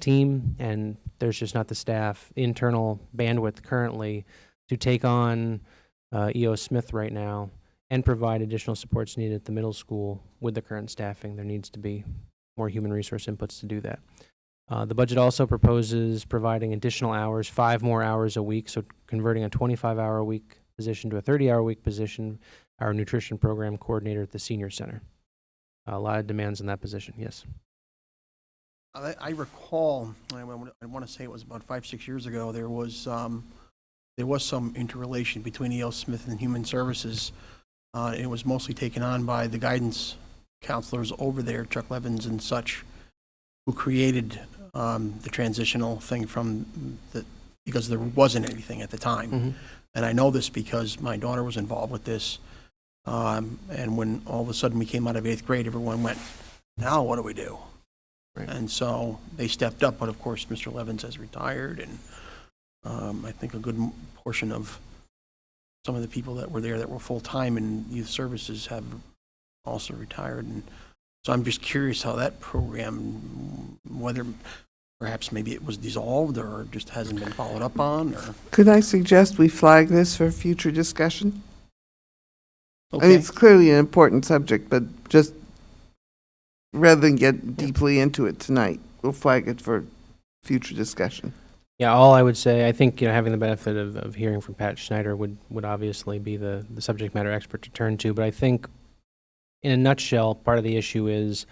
team, and there's just not the staff, internal bandwidth currently to take on E.O. Smith right now and provide additional supports needed at the middle school with the current staffing. There needs to be more human resource inputs to do that. The budget also proposes providing additional hours, 5 more hours a week, so converting a 25-hour-a-week position to a 30-hour-a-week position, our nutrition program coordinator at the senior center. A lot of demands in that position, yes. I recall, I want to say it was about 5-6 years ago, there was some interrelation between E.L. Smith and Human Services. It was mostly taken on by the guidance counselors over there, Chuck Levins and such, who created the transitional thing because there wasn't anything at the time. Mm-hmm. And I know this because my daughter was involved with this. And when all of a sudden we came out of 8th grade, everyone went, now what do we do? Right. And so they stepped up, but of course Mr. Levins has retired, and I think a good portion of some of the people that were there that were full-time in youth services have also retired. And so I'm just curious how that program, whether perhaps maybe it was dissolved or just hasn't been followed up on, or... Could I suggest we flag this for future discussion? I mean, Okay. it's clearly an important subject, but just rather than get deeply into it tonight, we'll flag it for future discussion. Yeah, all I would say, I think, having the benefit of hearing from Pat Schneider would obviously be the subject matter expert to turn to. But I think, in a nutshell, part of the issue is,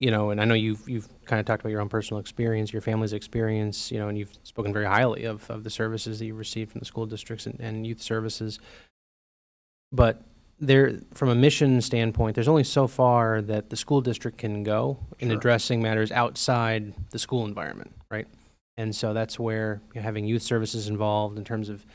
and I know you've kind of talked about your own personal experience, your family's experience, and you've spoken very highly of the services that you received from the school districts and youth services. But from a mission standpoint, there's only so far that the school district can go in Sure. addressing matters outside the school environment, right? And so that's where having youth services involved in terms of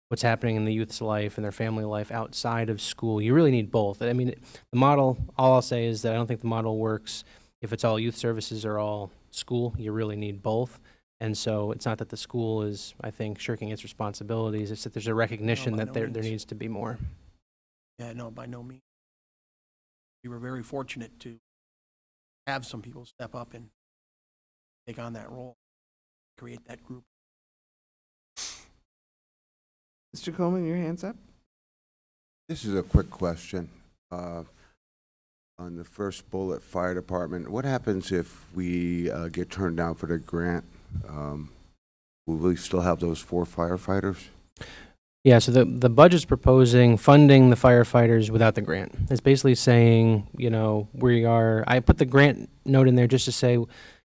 what's happening in the youth's life and their family life outside of school. You really need both. I mean, the model, all I'll say is that I don't think the model works if it's all youth services or all school. You really need both. And so it's not that the school is, I think, shirking its responsibilities. It's that there's a recognition by that no there means. needs to be more. Yeah, no, by no means. We were very fortunate to have some people step up and take on that role, create that group. Mr. Coleman, your hand's up? This is a quick question. On the first bullet, fire department, what happens if we get turned down for the grant? Will we still have those 4 firefighters? Yeah, so the budget's proposing funding the firefighters without the grant. It's basically saying, I put the grant note in there just to say,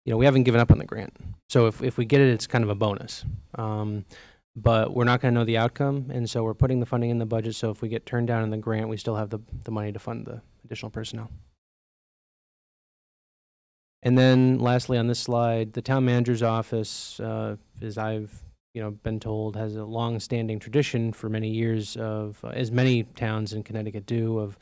we haven't given up on the grant. So if we get it, it's kind of a bonus. But we're not going to know the outcome, and so we're putting the funding in the budget, so if we get turned down in the grant, we still have the money to fund the additional personnel. And then lastly, on this slide, the town manager's office, as I've been told, has a long-standing tradition for many years of, as many towns in Connecticut do, of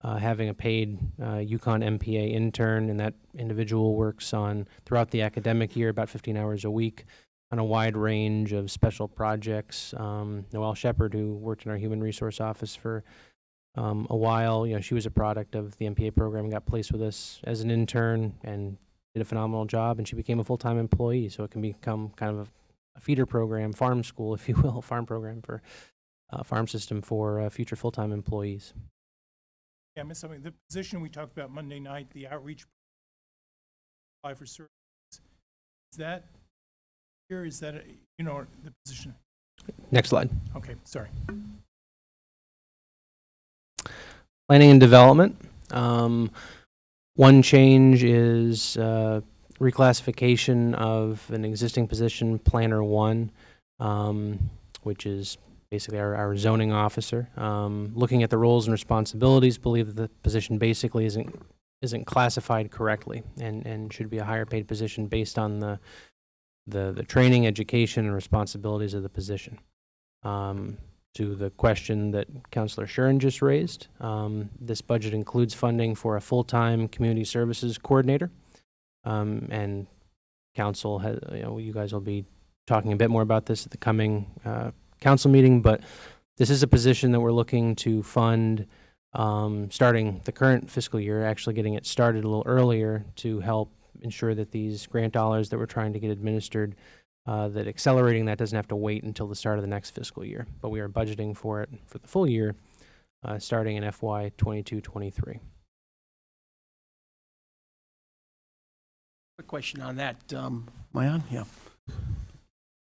having a paid Yukon MPA intern, and that individual works on, throughout the academic year, about 15 hours a week on a wide range of special projects. Noelle Shepard, who worked in our human resource office for a while, she was a product of the MPA program and got placed with us as an intern and did a phenomenal job, and she became a full-time employee. So it can become kind of a feeder program, farm school, if you will, farm program for farm system for future full-time employees. Yeah, I missed something. The position we talked about Monday night, the outreach apply for service, is that here? Is that, the position? Next slide. Okay, sorry. Planning and development. One change is reclassification of an existing position, Planner 1, which is basically our zoning officer. Looking at the roles and responsibilities, believe that the position basically isn't classified correctly and should be a higher paid position based on the training, education, and responsibilities of the position. To the question that Councilor Shuren just raised, this budget includes funding for a full-time community services coordinator, and council has, you guys will be talking a bit more about this at the coming council meeting, but this is a position that we're looking to fund starting the current fiscal year, actually getting it started a little earlier to help ensure that these grant dollars that we're trying to get administered, that accelerating that doesn't have to wait until the start of the next fiscal year. But we are budgeting for it for the full year, starting in FY 22-23. Quick question on that. Am I on? Yeah.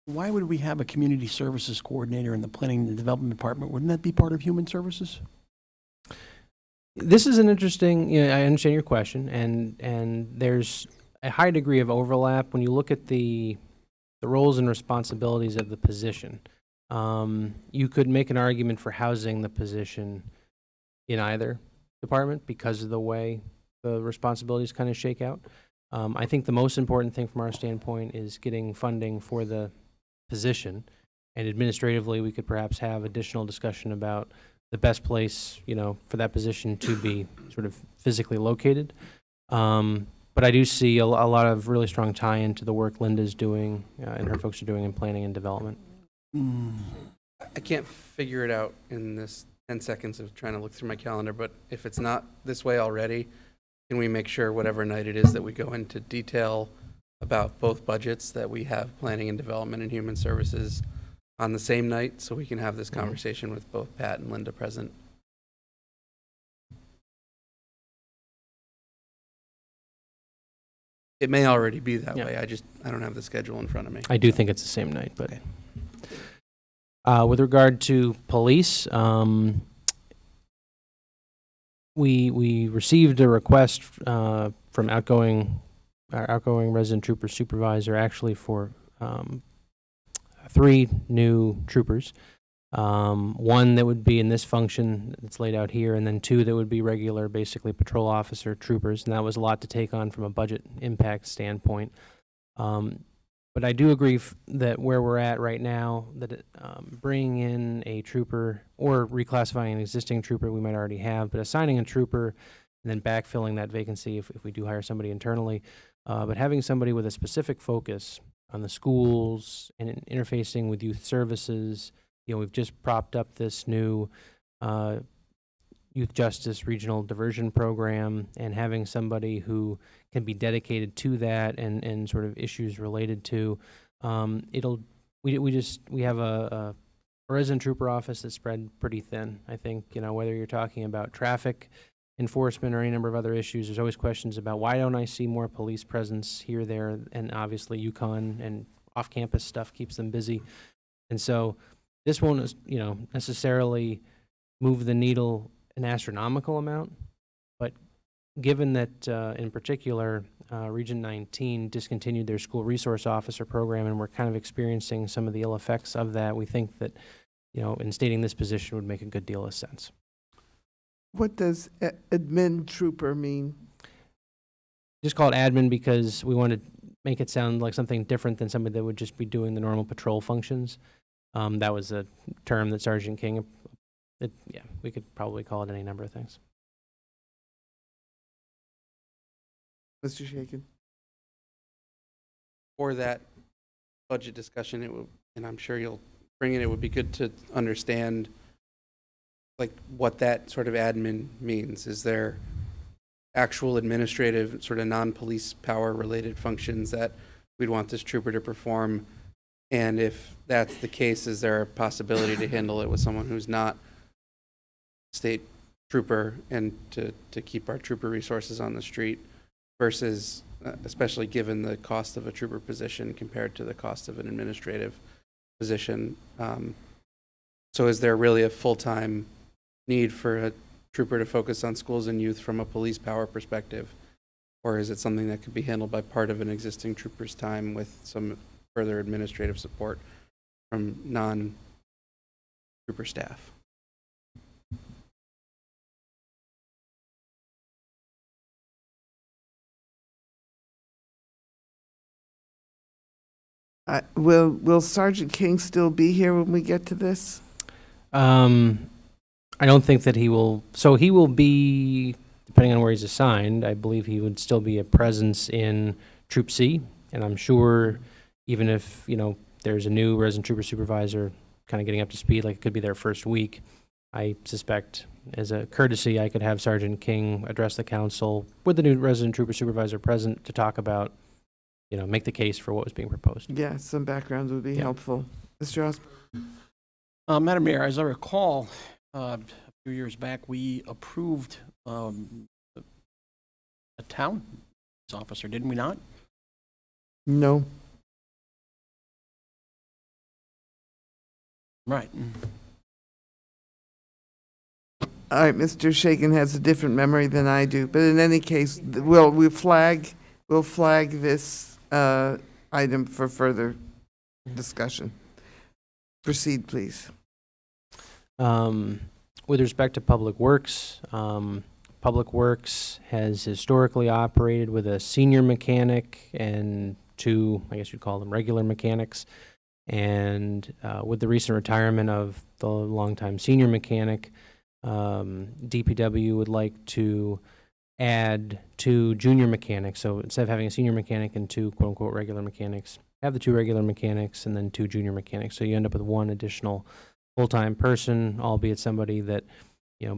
Why would we have a community services coordinator in the planning and development department? Wouldn't that be part of human services? This is an interesting, I understand your question, and there's a high degree of overlap when you look at the roles and responsibilities of the position. You could make an argument for housing the position in either department because of the way the responsibilities kind of shake out. I think the most important thing from our standpoint is getting funding for the position, and administratively we could perhaps have additional discussion about the best place, for that position to be sort of physically located. But I do see a lot of really strong tie-in to the work Linda's doing and her folks are doing in planning and development. I can't figure it out in this 10 seconds of trying to look through my calendar, but if it's not this way already, can we make sure whatever night it is that we go into detail about both budgets, that we have planning and development and human services on the same night, so we can have this conversation with both Pat and Linda present? It may already be that way. I don't have the schedule in front of me. I do think it's the same night, but with regard to police, we received a request from our outgoing resident trooper supervisor, actually for 3 new troopers. One that would be in this function that's laid out here, and then 2 that would be regular, basically patrol officer troopers, and that was a lot to take on from a budget impact standpoint. But I do agree that where we're at right now, that bringing in a trooper or reclassifying an existing trooper we might already have, but assigning a trooper and then backfilling that vacancy if we do hire somebody internally, but having somebody with a specific focus on the schools and interfacing with youth services. We've just propped up this new youth justice regional diversion program, and having somebody who can be dedicated to that and sort of issues related to, we have a resident trooper office that's spread pretty thin. I think, whether you're talking about traffic enforcement or any number of other issues, there's always questions about why don't I see more police presence here, there, and obviously Yukon and off-campus stuff keeps them busy. And so this won't, necessarily move the needle an astronomical amount, but given that in particular, Region 19 discontinued their school resource officer program, and we're kind of experiencing some of the ill effects of that, we think that, in stating this position would make a good deal of sense. What does admin trooper mean? Just call it admin because we want to make it sound like something different than somebody that would just be doing the normal patrol functions. That was a term that Sergeant King, we could probably call it any number of things. Mr. Shaken? For that budget discussion, it would, and I'm sure you'll bring it would be good to understand like what that sort of admin means. Is there actual administrative sort of non-police power related functions that we'd want this trooper to perform? And if that's the case, is there a possibility to handle it with someone who's not state trooper and to keep our trooper resources on the street versus, especially given the cost of a trooper position compared to the cost of an administrative position. So is there really a full-time need for a trooper to focus on schools and youth from a police power perspective? Or is it something that could be handled by part of an existing trooper's time with some further administrative support from non-trooper staff? Will Sergeant King still be here when we get to this? I don't think that he will. So he will be, depending on where he's assigned, I believe he would still be a presence in Troop C. And I'm sure even if, there's a new resident trooper supervisor kind of getting up to speed, like it could be their first week, I suspect as a courtesy, I could have Sergeant King address the council with the new resident trooper supervisor present to talk about, make the case for what was being proposed. Yeah, some background would be helpful. Mr. Osborne? Madam Mayor, as I recall, a few years back, we approved a town officer, didn't we not? No. Right. All right, Mr. Shaken has a different memory than I do, but in any case, we'll flag this item for further discussion. Proceed, please. With respect to Public Works, Public Works has historically operated with a senior mechanic and two, I guess you'd call them regular mechanics. And with the recent retirement of the longtime senior mechanic, DPW would like to add two junior mechanics. So instead of having a senior mechanic and two quote-unquote regular mechanics, have the two regular mechanics and then two junior mechanics. So you end up with one additional full-time person, albeit somebody that,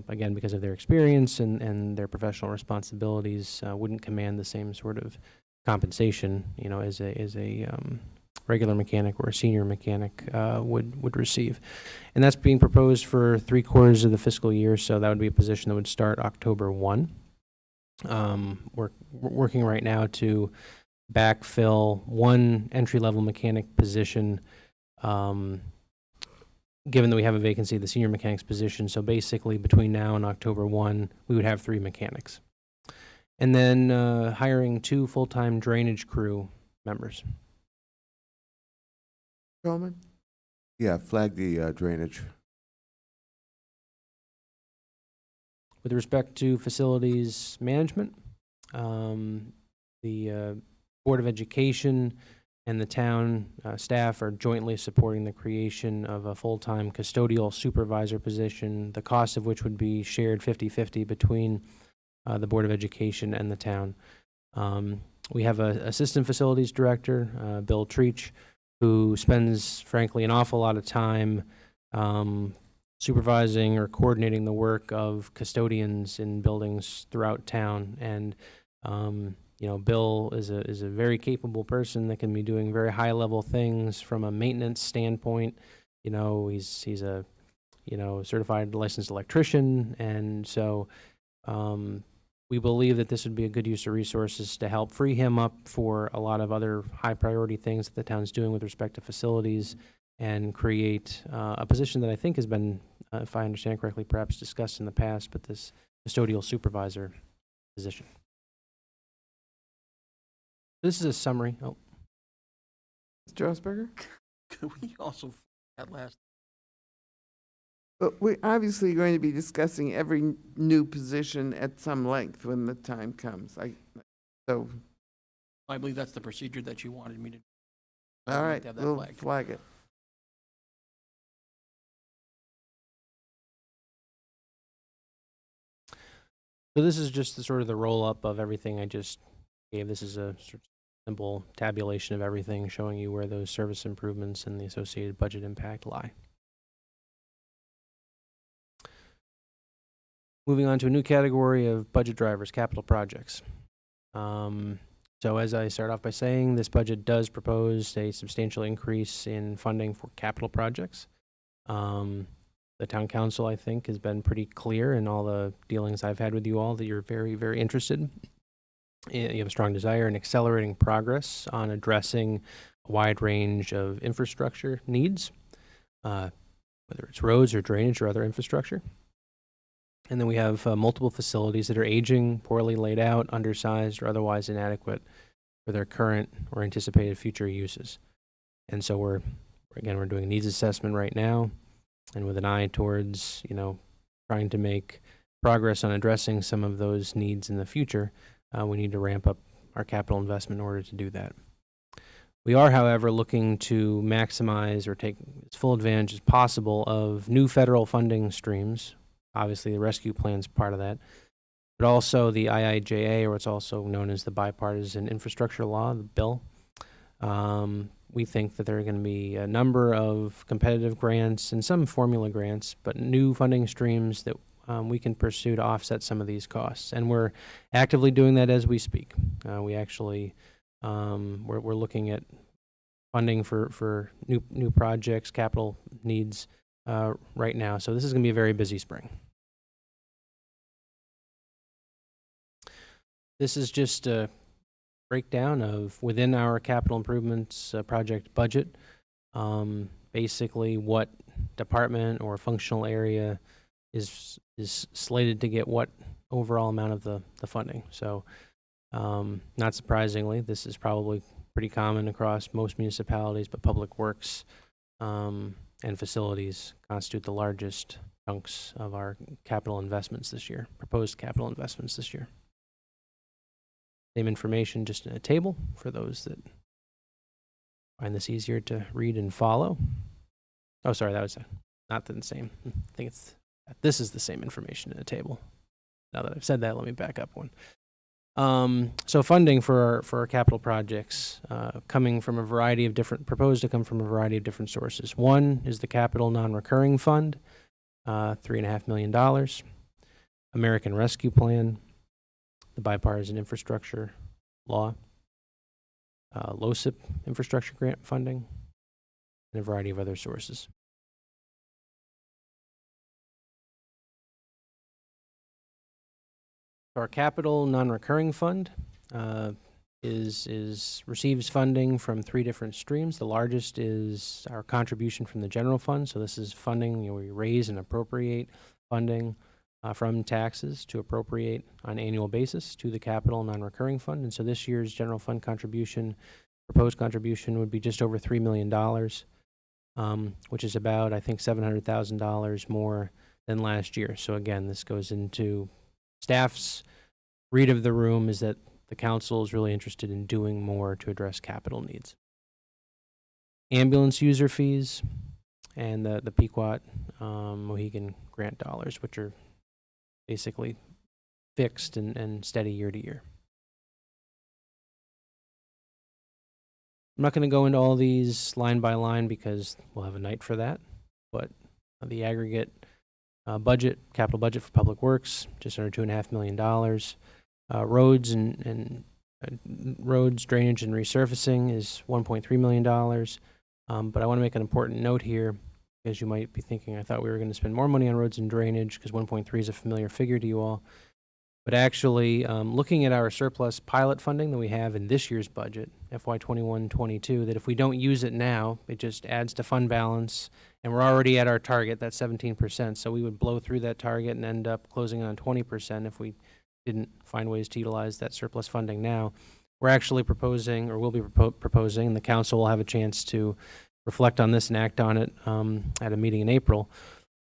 again, because of their experience and their professional responsibilities, wouldn't command the same sort of compensation, as a regular mechanic or a senior mechanic would receive. And that's being proposed for 3/4 of the fiscal year, so that would be a position that would start October 1. We're working right now to backfill one entry-level mechanic position, given that we have a vacancy, the senior mechanic's position. So basically, between now and October 1, we would have 3 mechanics. And then hiring 2 full-time drainage crew members. Coleman? Yeah, flag the drainage. With respect to facilities management, the Board of Education and the town staff are jointly supporting the creation of a full-time custodial supervisor position, the cost of which would be shared 50-50 between the Board of Education and the town. We have an assistant facilities director, Bill Treach, who spends, frankly, an awful lot of time supervising or coordinating the work of custodians in buildings throughout town. And, Bill is a very capable person that can be doing very high-level things from a maintenance standpoint. He's a, certified licensed electrician, and so we believe that this would be a good use of resources to help free him up for a lot of other high-priority things that the town's doing with respect to facilities, and create a position that I think has been, if I understand correctly, perhaps discussed in the past, but this custodial supervisor position. This is a summary. Oh, Mr. Strasburger? Could we also, that last, But we're obviously going to be discussing every new position at some length when the time comes. So, I believe that's the procedure that you wanted me to. I'd all like right, to have that we'll flagged. flag it. so this is just the sort of the roll-up of everything I just gave. This is a sort of simple tabulation of everything, showing you where those service improvements and the associated budget impact lie. Moving on to a new category of budget drivers, capital projects. So as I start off by saying, this budget does propose a substantial increase in funding for capital projects. The town council, I think, has been pretty clear in all the dealings I've had with you all that you're very, very interested. You have a strong desire in accelerating progress on addressing a wide range of infrastructure needs, whether it's roads or drainage or other infrastructure. And then we have multiple facilities that are aging, poorly laid out, undersized, or otherwise inadequate for their current or anticipated future uses. And so we're doing a needs assessment right now, and with an eye towards, trying to make progress on addressing some of those needs in the future. We need to ramp up our capital investment in order to do that. We are, however, looking to maximize or take as full advantage as possible of new federal funding streams. Obviously, the rescue plan is part of that, but also the IIJA, or what's also known as the Bipartisan Infrastructure Law, the bill. We think that there are going to be a number of competitive grants and some formula grants, but new funding streams that we can pursue to offset some of these costs. And we're actively doing that as we speak. We actually, we're looking at funding for new projects, capital needs right now. So this is going to be a very busy spring. This is just a breakdown of within our capital improvements project budget, basically what department or functional area is slated to get what overall amount of the funding. So not surprisingly, this is probably pretty common across most municipalities, but public works and facilities constitute the largest chunks of our capital investments this year, proposed capital investments this year. Same information, just in a table for those that find this easier to read and follow. Oh, sorry, that was not the same. I think this is the same information in a table. Now that I've said that, let me back up one. So funding for our capital projects coming from a variety of proposed to come from a variety of different sources. One is the Capital Non-Recurring Fund, $3.5 million. American Rescue Plan, the Bipartisan Infrastructure Law, LoCIP infrastructure grant funding, and a variety of other sources. Our Capital Non-Recurring Fund receives funding from three different streams. The largest is our contribution from the general fund. So this is funding, we raise and appropriate funding from taxes to appropriate on an annual basis to the Capital Non-Recurring Fund. And so this year's general fund contribution, proposed contribution, would be just over $3 million, which is about, I think, $700,000 more than last year. So again, this goes into staff's read of the room is that the council is really interested in doing more to address capital needs. Ambulance user fees and the Pequot Mohegan grant dollars, which are basically fixed and steady year to year. I'm not going to go into all these line by line because we'll have a night for that, but the aggregate capital budget for public works, just under $2.5 million. Roads and roads, drainage, and resurfacing is $1.3 million. But I want to make an important note here, because you might be thinking, I thought we were going to spend more money on roads and drainage, because 1.3 is a familiar figure to you all. But actually, looking at our surplus pilot funding that we have in this year's budget, FY 21-22, that if we don't use it now, it just adds to fund balance, and we're already at our target, that's 17%. So we would blow through that target and end up closing on 20% if we didn't find ways to utilize that surplus funding now. We're actually proposing, or will be proposing, and the council will have a chance to reflect on this and act on it at a meeting in April,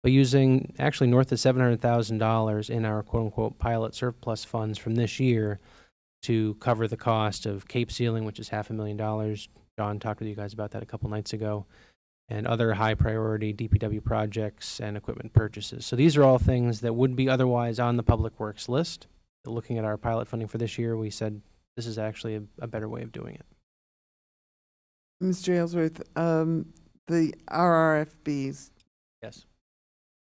but using actually north of $700,000 in our quote-unquote pilot surplus funds from this year to cover the cost of Cape Sealing, which is $500,000. John talked with you guys about that a couple nights ago, and other high-priority DPW projects and equipment purchases. So these are all things that would be otherwise on the Public Works list. Looking at our pilot funding for this year, we said this is actually a better way of doing it. Mr. Aylesworth, the RRFBs, Yes.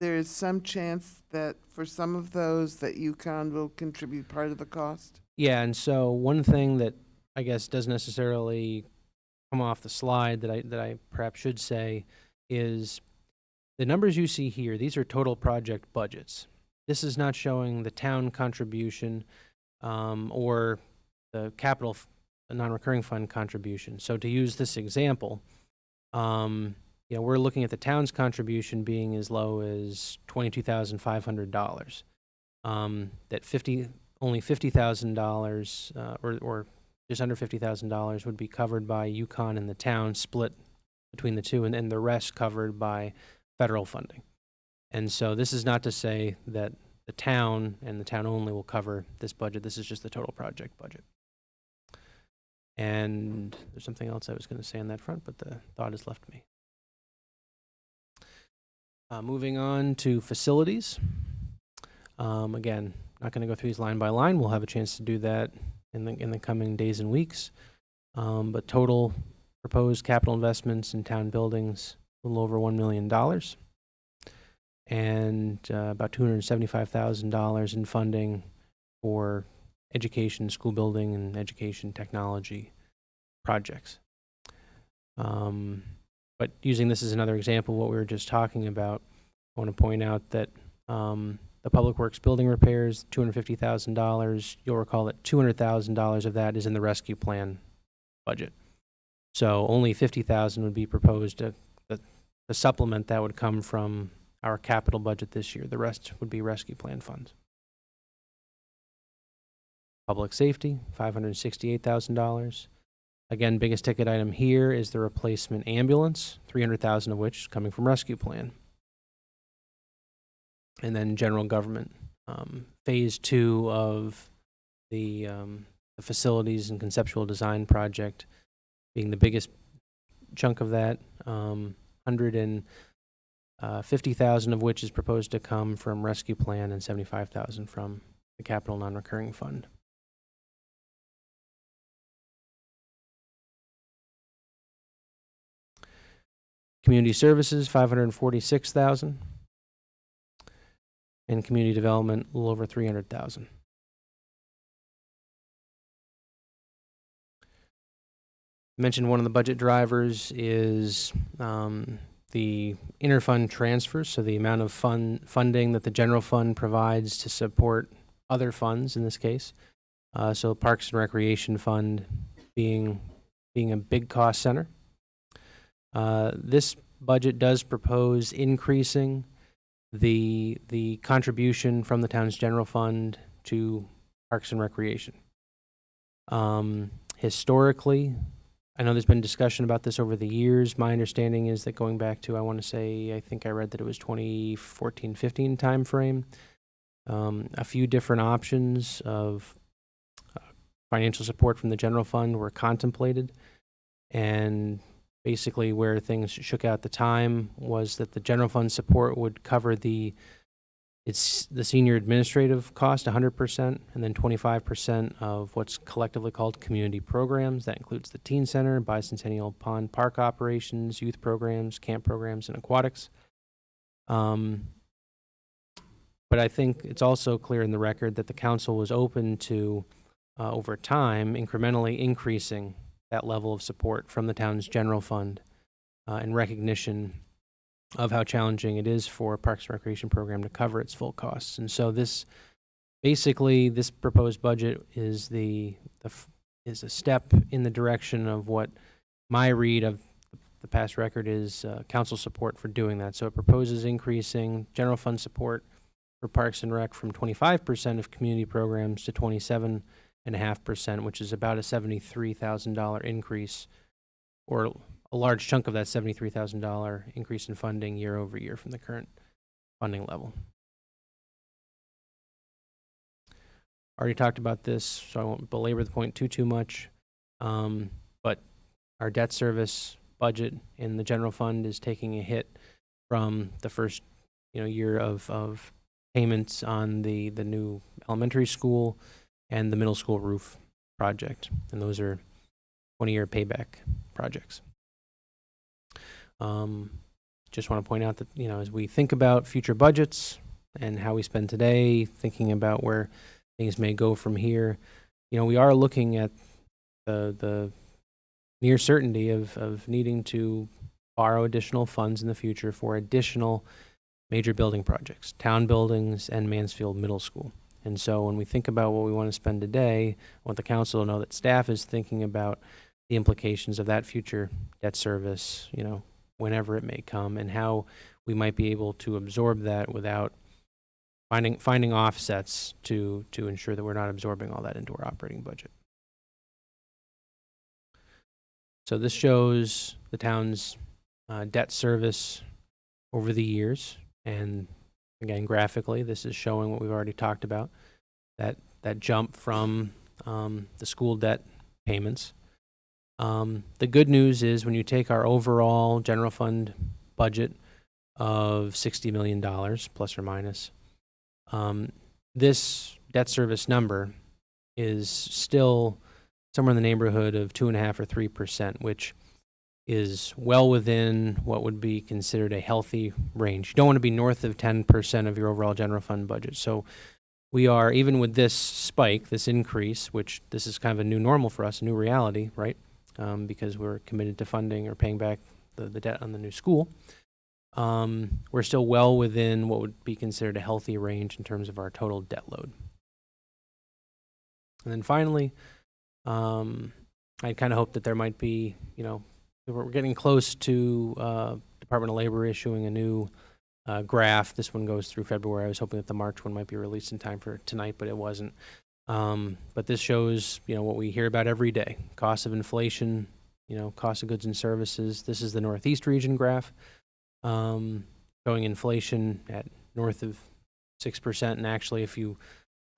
there is some chance that for some of those that UConn will contribute part of the cost? Yeah, and so one thing that I guess doesn't necessarily come off the slide that I perhaps should say is the numbers you see here, these are total project budgets. This is not showing the town contribution or the capital non-recurring fund contribution. So to use this example, we're looking at the town's contribution being as low as $22,500. That only $50,000 or just under $50,000 would be covered by UConn and the town, split between the two, and then the rest covered by federal funding. And so this is not to say that the town and the town only will cover this budget. This is just the total project budget. And there's something else I was going to say on that front, but the thought has left me. Moving on to facilities. Again, not going to go through these line by line. We'll have a chance to do that in the coming days and weeks. But total proposed capital investments in town buildings, a little over $1 million. And about $275,000 in funding for education, school building, and education technology projects. But using this as another example of what we were just talking about, I want to point out that the Public Works building repairs, $250,000. You'll recall that $200,000 of that is in the rescue plan budget. So only $50,000 would be proposed to supplement that would come from our capital budget this year. The rest would be rescue plan funds. Public safety, $568,000. Again, biggest ticket item here is the replacement ambulance, $300,000 of which is coming from rescue plan. And then general government, phase 2 of the facilities and conceptual design project being the biggest chunk of that, $150,000 of which is proposed to come from rescue plan and $75,000 from the capital non-recurring fund. Community services, $546,000. And community development, a little over $300,000. Mentioned one of the budget drivers is the interfund transfers, so the amount of funding that the general fund provides to support other funds in this case. So Parks and Recreation Fund being a big cost center. This budget does propose increasing the contribution from the town's general fund to Parks and Recreation. Historically, I know there's been discussion about this over the years. My understanding is that going back to, I think I read that it was 2014-15 timeframe, a few different options of financial support from the general fund were contemplated, and basically where things shook out at the time was that the general fund support would cover the senior administrative cost 100%, and then 25% of what's collectively called community programs. That includes the teen center, bicentennial pond park operations, youth programs, camp programs, and aquatics. But I think it's also clear in the record that the council was open to, over time, incrementally increasing that level of support from the town's general fund in recognition of how challenging it is for a Parks and Recreation program to cover its full costs. And so this proposed budget is is a step in the direction of what my read of the past record is council support for doing that. So it proposes increasing general fund support for Parks and Rec from 25% of community programs to 27.5%, which is about a $73,000 increase, or a large chunk of that $73,000 increase in funding year over year from the current funding level. Already talked about this, so I won't belabor the point too much. But our debt service budget in the general fund is taking a hit from the first year of payments on the new elementary school and the middle school roof project, and those are 20-year payback projects. Just want to point out that as we think about future budgets and how we spend today, thinking about where things may go from here, we are looking at the near certainty of needing to borrow additional funds in the future for additional major building projects, town buildings and Mansfield Middle School. And so when we think about what we want to spend today, I want the council to know that staff is thinking about the implications of that future debt service, whenever it may come, and how we might be able to absorb that without finding offsets to ensure that we're not absorbing all that into our operating budget. So this shows the town's debt service over the years, and again, graphically, this is showing what we've already talked about, that jump from the school debt payments. The good news is when you take our overall general fund budget of $60 million, plus or minus, this debt service number is still somewhere in the neighborhood of 2.5 or 3%, which is well within what would be considered a healthy range. You don't want to be north of 10% of your overall general fund budget. So we are, even with this spike, this increase, which this is kind of a new normal for us, a new reality, right? Because we're committed to funding or paying back the debt on the new school. We're still well within what would be considered a healthy range in terms of our total debt load. And then finally, I kind of hope that there might be, we're getting close to Department of Labor issuing a new graph. This one goes through February. I was hoping that the March one might be released in time for tonight, but it wasn't. But this shows, what we hear about every day: cost of inflation, cost of goods and services. This is the Northeast region graph, showing inflation at north of 6%. And actually, if you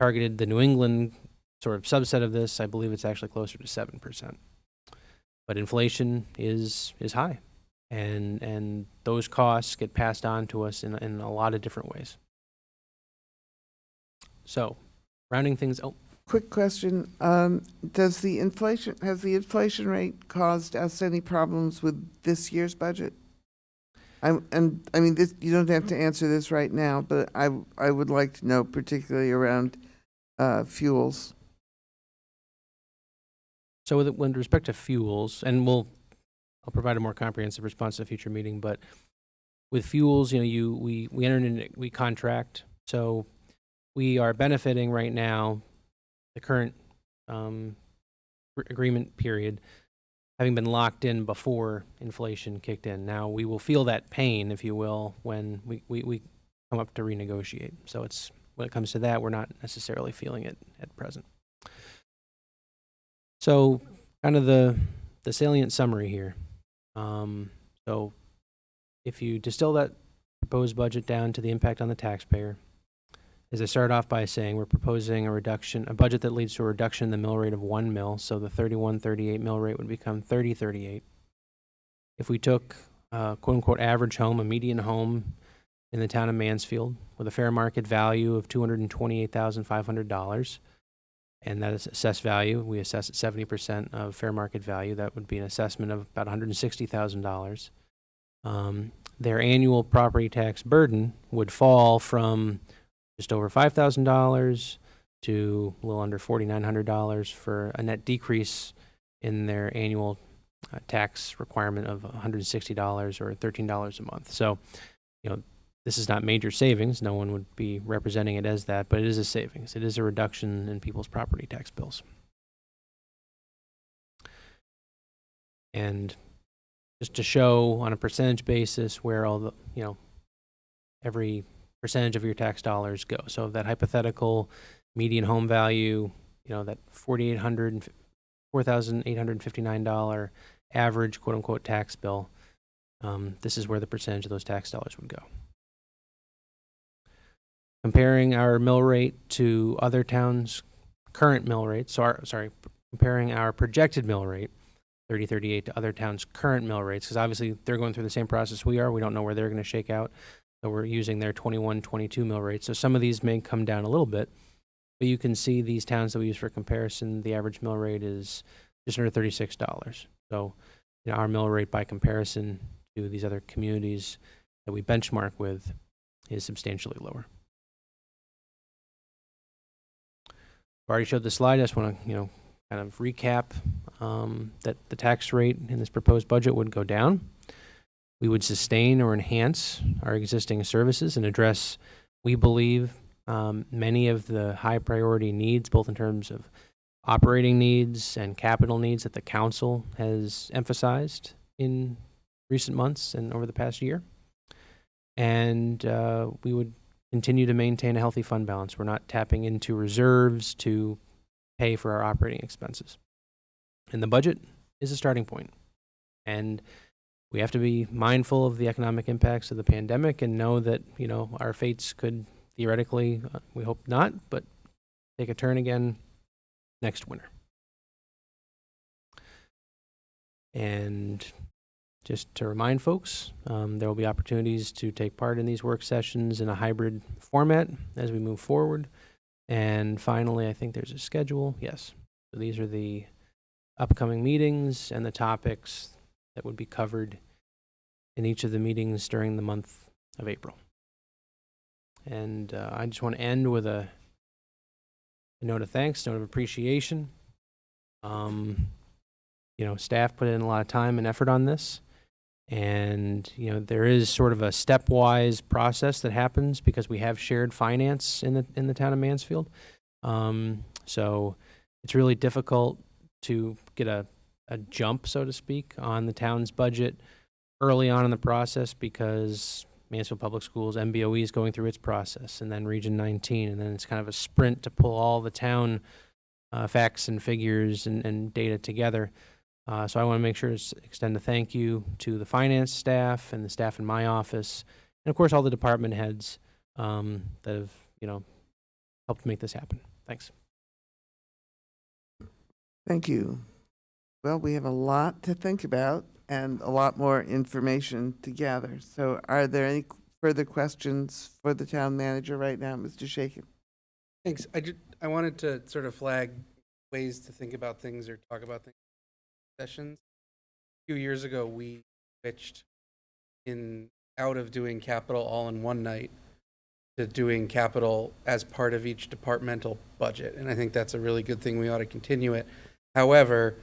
targeted the New England sort of subset of this, I believe it's actually closer to 7%. But inflation is high, and those costs get passed on to us in a lot of different ways. So, rounding things. Quick question. Has the inflation rate caused us any problems with this year's budget? You don't have to answer this right now, but I would like to know, particularly around fuels. So with respect to fuels, and I'll provide a more comprehensive response at a future meeting, but with fuels, we enter into, we contract. So we are benefiting right now, the current agreement period, having been locked in before inflation kicked in. Now we will feel that pain, if you will, when we come up to renegotiate. So when it comes to that, we're not necessarily feeling it at present. So kind of the salient summary here. So if you distill that proposed budget down to the impact on the taxpayer, as I started off by saying, we're proposing a budget that leads to a reduction in the mill rate of 1 mil. So the 31.38 mill rate would become 30.38. If we took quote unquote average home, a median home in the town of Mansfield with a fair market value of $228,500, and that is assessed value, we assess at 70% of fair market value, that would be an assessment of about $160,000. Their annual property tax burden would fall from just over $5,000 to a little under $4,900 for a net decrease in their annual tax requirement of $160 or $13 a month. So, this is not major savings. No one would be representing it as that, but it is a savings. It is a reduction in people's property tax bills. And just to show on a percentage basis where all the, every percentage of your tax dollars go. So that hypothetical median home value, that $4,859 average quote unquote tax bill, this is where the percentage of those tax dollars would go. Comparing our mill rate to other towns' current mill rate, comparing our projected mill rate, 3038, to other towns' current mill rates, because obviously they're going through the same process we are. We don't know where they're going to shake out. So we're using their 21, 22 mill rates. So some of these may come down a little bit, but you can see these towns that we use for comparison, the average mill rate is just under $36. So our mill rate by comparison to these other communities that we benchmark with is substantially lower. I've already showed the slide. I just want to, kind of recap that the tax rate in this proposed budget would go down. We would sustain or enhance our existing services and address, we believe, many of the high priority needs, both in terms of operating needs and capital needs that the council has emphasized in recent months and over the past year. And we would continue to maintain a healthy fund balance. We're not tapping into reserves to pay for our operating expenses. And the budget is a starting point. And we have to be mindful of the economic impacts of the pandemic and know that, our fates could theoretically, we hope not, but take a turn again next winter. And just to remind folks, there will be opportunities to take part in these work sessions in a hybrid format as we move forward. And finally, I think there's a schedule. Yes. So these are the upcoming meetings and the topics that would be covered in each of the meetings during the month of April. And I just want to end with a note of thanks, note of appreciation. Staff put in a lot of time and effort on this. And, there is sort of a stepwise process that happens because we have shared finance in the town of Mansfield. So it's really difficult to get a jump, so to speak, on the town's budget early on in the process because Mansfield Public Schools, MBOE, is going through its process, and then Region 19, and then it's kind of a sprint to pull all the town facts and figures and data together. So I want to make sure to extend a thank you to the finance staff and the staff in my office, and of course all the department heads that have, helped make this happen. Thanks. Thank you. Well, we have a lot to think about and a lot more information to gather. So are there any further questions for the town manager right now, Mr. Shakin? Thanks. I wanted to sort of flag ways to think about things or talk about things. Sessions. A few years ago, we switched out of doing capital all in one night to doing capital as part of each departmental budget. And I think that's a really good thing. We ought to continue it. However,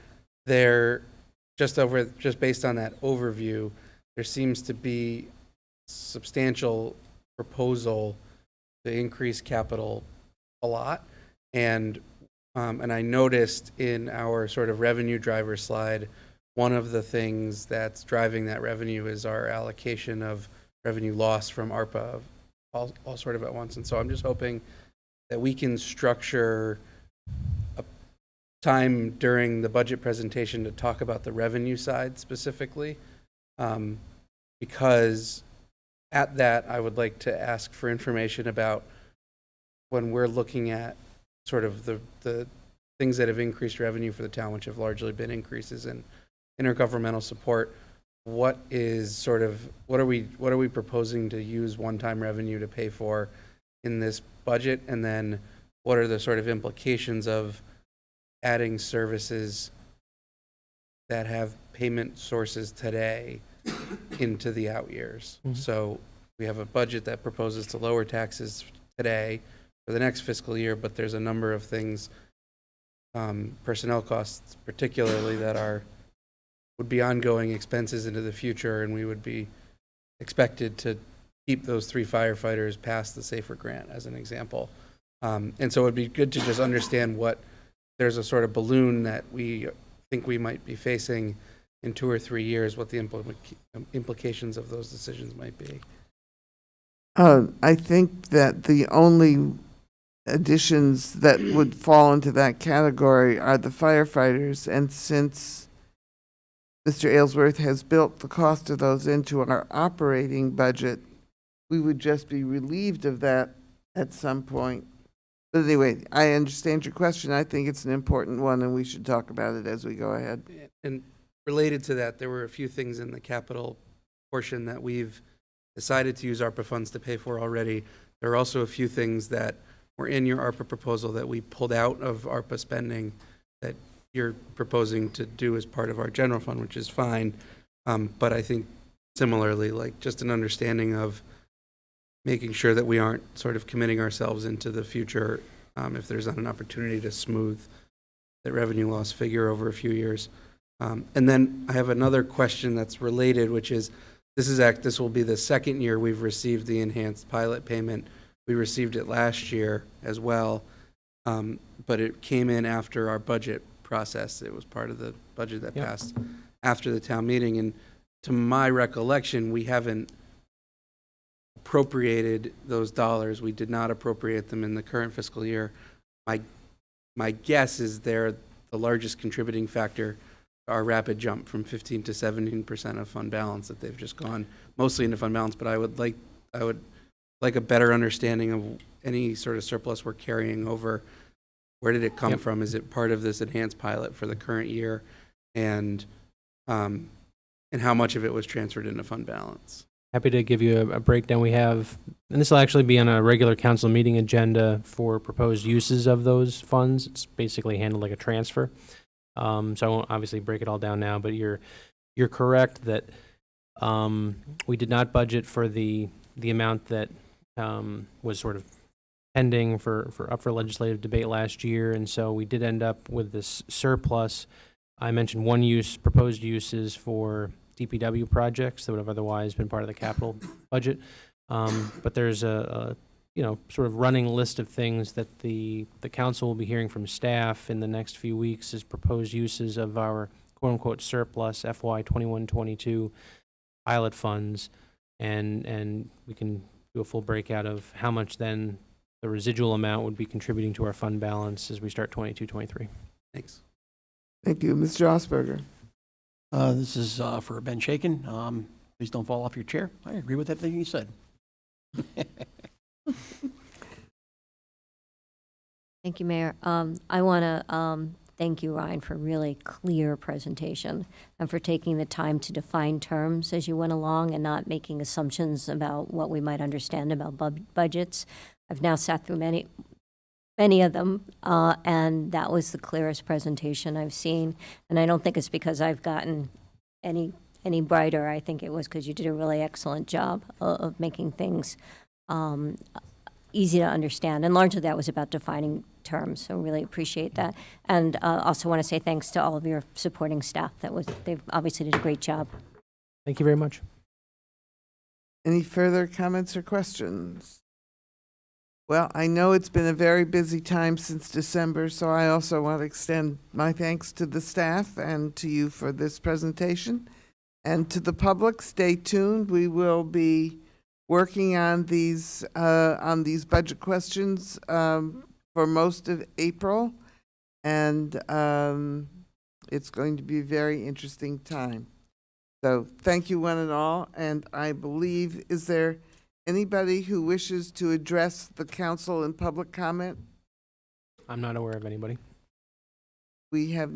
just based on that overview, there seems to be substantial proposal to increase capital a lot. And I noticed in our sort of revenue driver slide, one of the things that's driving that revenue is our allocation of revenue loss from ARPA, all sort of at once. And so I'm just hoping that we can structure a time during the budget presentation to talk about the revenue side specifically, because at that, I would like to ask for information about when we're looking at sort of the things that have increased revenue for the town, which have largely been increases in intergovernmental support. What are we proposing to use one-time revenue to pay for in this budget? And then what are the sort of implications of adding services that have payment sources today into the out years? So we have a budget that proposes to lower taxes today for the next fiscal year, but there's a number of things, personnel costs particularly, that would be ongoing expenses into the future, and we would be expected to keep those 3 firefighters past the SAFER grant, as an example. And so it'd be good to just understand what, there's a sort of balloon that we think we might be facing in 2 or 3 years, what the implications of those decisions might be. I think that the only additions that would fall into that category are the firefighters, and since Mr. Aylesworth has built the cost of those into our operating budget, we would just be relieved of that at some point. But anyway, I understand your question. I think it's an important one, and we should talk about it as we go ahead. And related to that, there were a few things in the capital portion that we've decided to use ARPA funds to pay for already. There are also a few things that were in your ARPA proposal that we pulled out of ARPA spending that you're proposing to do as part of our general fund, which is fine. But I think similarly, like just an understanding of making sure that we aren't sort of committing ourselves into the future if there's not an opportunity to smooth that revenue loss figure over a few years. And then I have another question that's related, which is, this will be the second year we've received the enhanced pilot payment. We received it last year as well, but it came in after our budget process. It was part of the budget that passed after the town meeting. And to my recollection, we haven't appropriated those dollars. We did not appropriate them in the current fiscal year. My guess is they're the largest contributing factor, our rapid jump from 15 to 17% of fund balance, that they've just gone mostly into fund balance. But I would like a better understanding of any sort of surplus we're carrying over. Where did it come from? Is it part of this enhanced pilot for the current year? And how much of it was transferred into fund balance? Happy to give you a breakdown. We have, and this will actually be on a regular council meeting agenda for proposed uses of those funds. It's basically handled like a transfer. So I won't obviously break it all down now, but you're correct that we did not budget for the amount that was sort of pending up for legislative debate last year, and so we did end up with this surplus. I mentioned proposed uses for DPW projects that would have otherwise been part of the capital budget, but there's a sort of running list of things that the council will be hearing from staff in the next few weeks as proposed uses of our quote-unquote surplus FY 21-22 pilot funds, and we can do a full breakout of how much then the residual amount would be contributing to our fund balance as we start 22-23. Thanks. Thank you. Mr. Osberger. This is for Ben Shaken. Please don't fall off your chair. I agree with everything you said. Thank you, Mayor. I want to thank you, Ryan, for a really clear presentation and for taking the time to define terms as you went along and not making assumptions about what we might understand about budgets. I've now sat through many of them, and that was the clearest presentation I've seen. And I don't think it's because I've gotten any brighter. I think it was because you did a really excellent job of making things easy to understand. And largely that was about defining terms, so really appreciate that. And also want to say thanks to all of your supporting staff. They've obviously did a great job. Thank you very much. Any further comments or questions? Well, I know it's been a very busy time since December, so I also want to extend my thanks to the staff and to you for this presentation. And to the public, stay tuned. We will be working on these budget questions for most of April, and it's going to be a very interesting time. So thank you one and all, and I believe, is there anybody who wishes to address the council in public comment? I'm not aware of anybody. We have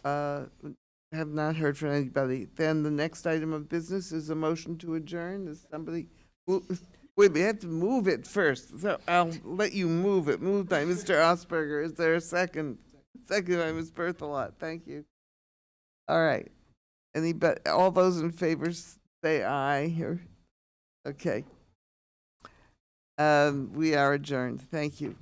have not heard from anybody. Then the next item of business is a motion to adjourn. Is somebody, wait, we have to move it first. So I'll let you move it. Moved by Mr. Osberger. Is there a second? Second by Ms. Berthelot. Thank you. All right. All those in favor say aye here. Okay. We are adjourned. Thank you.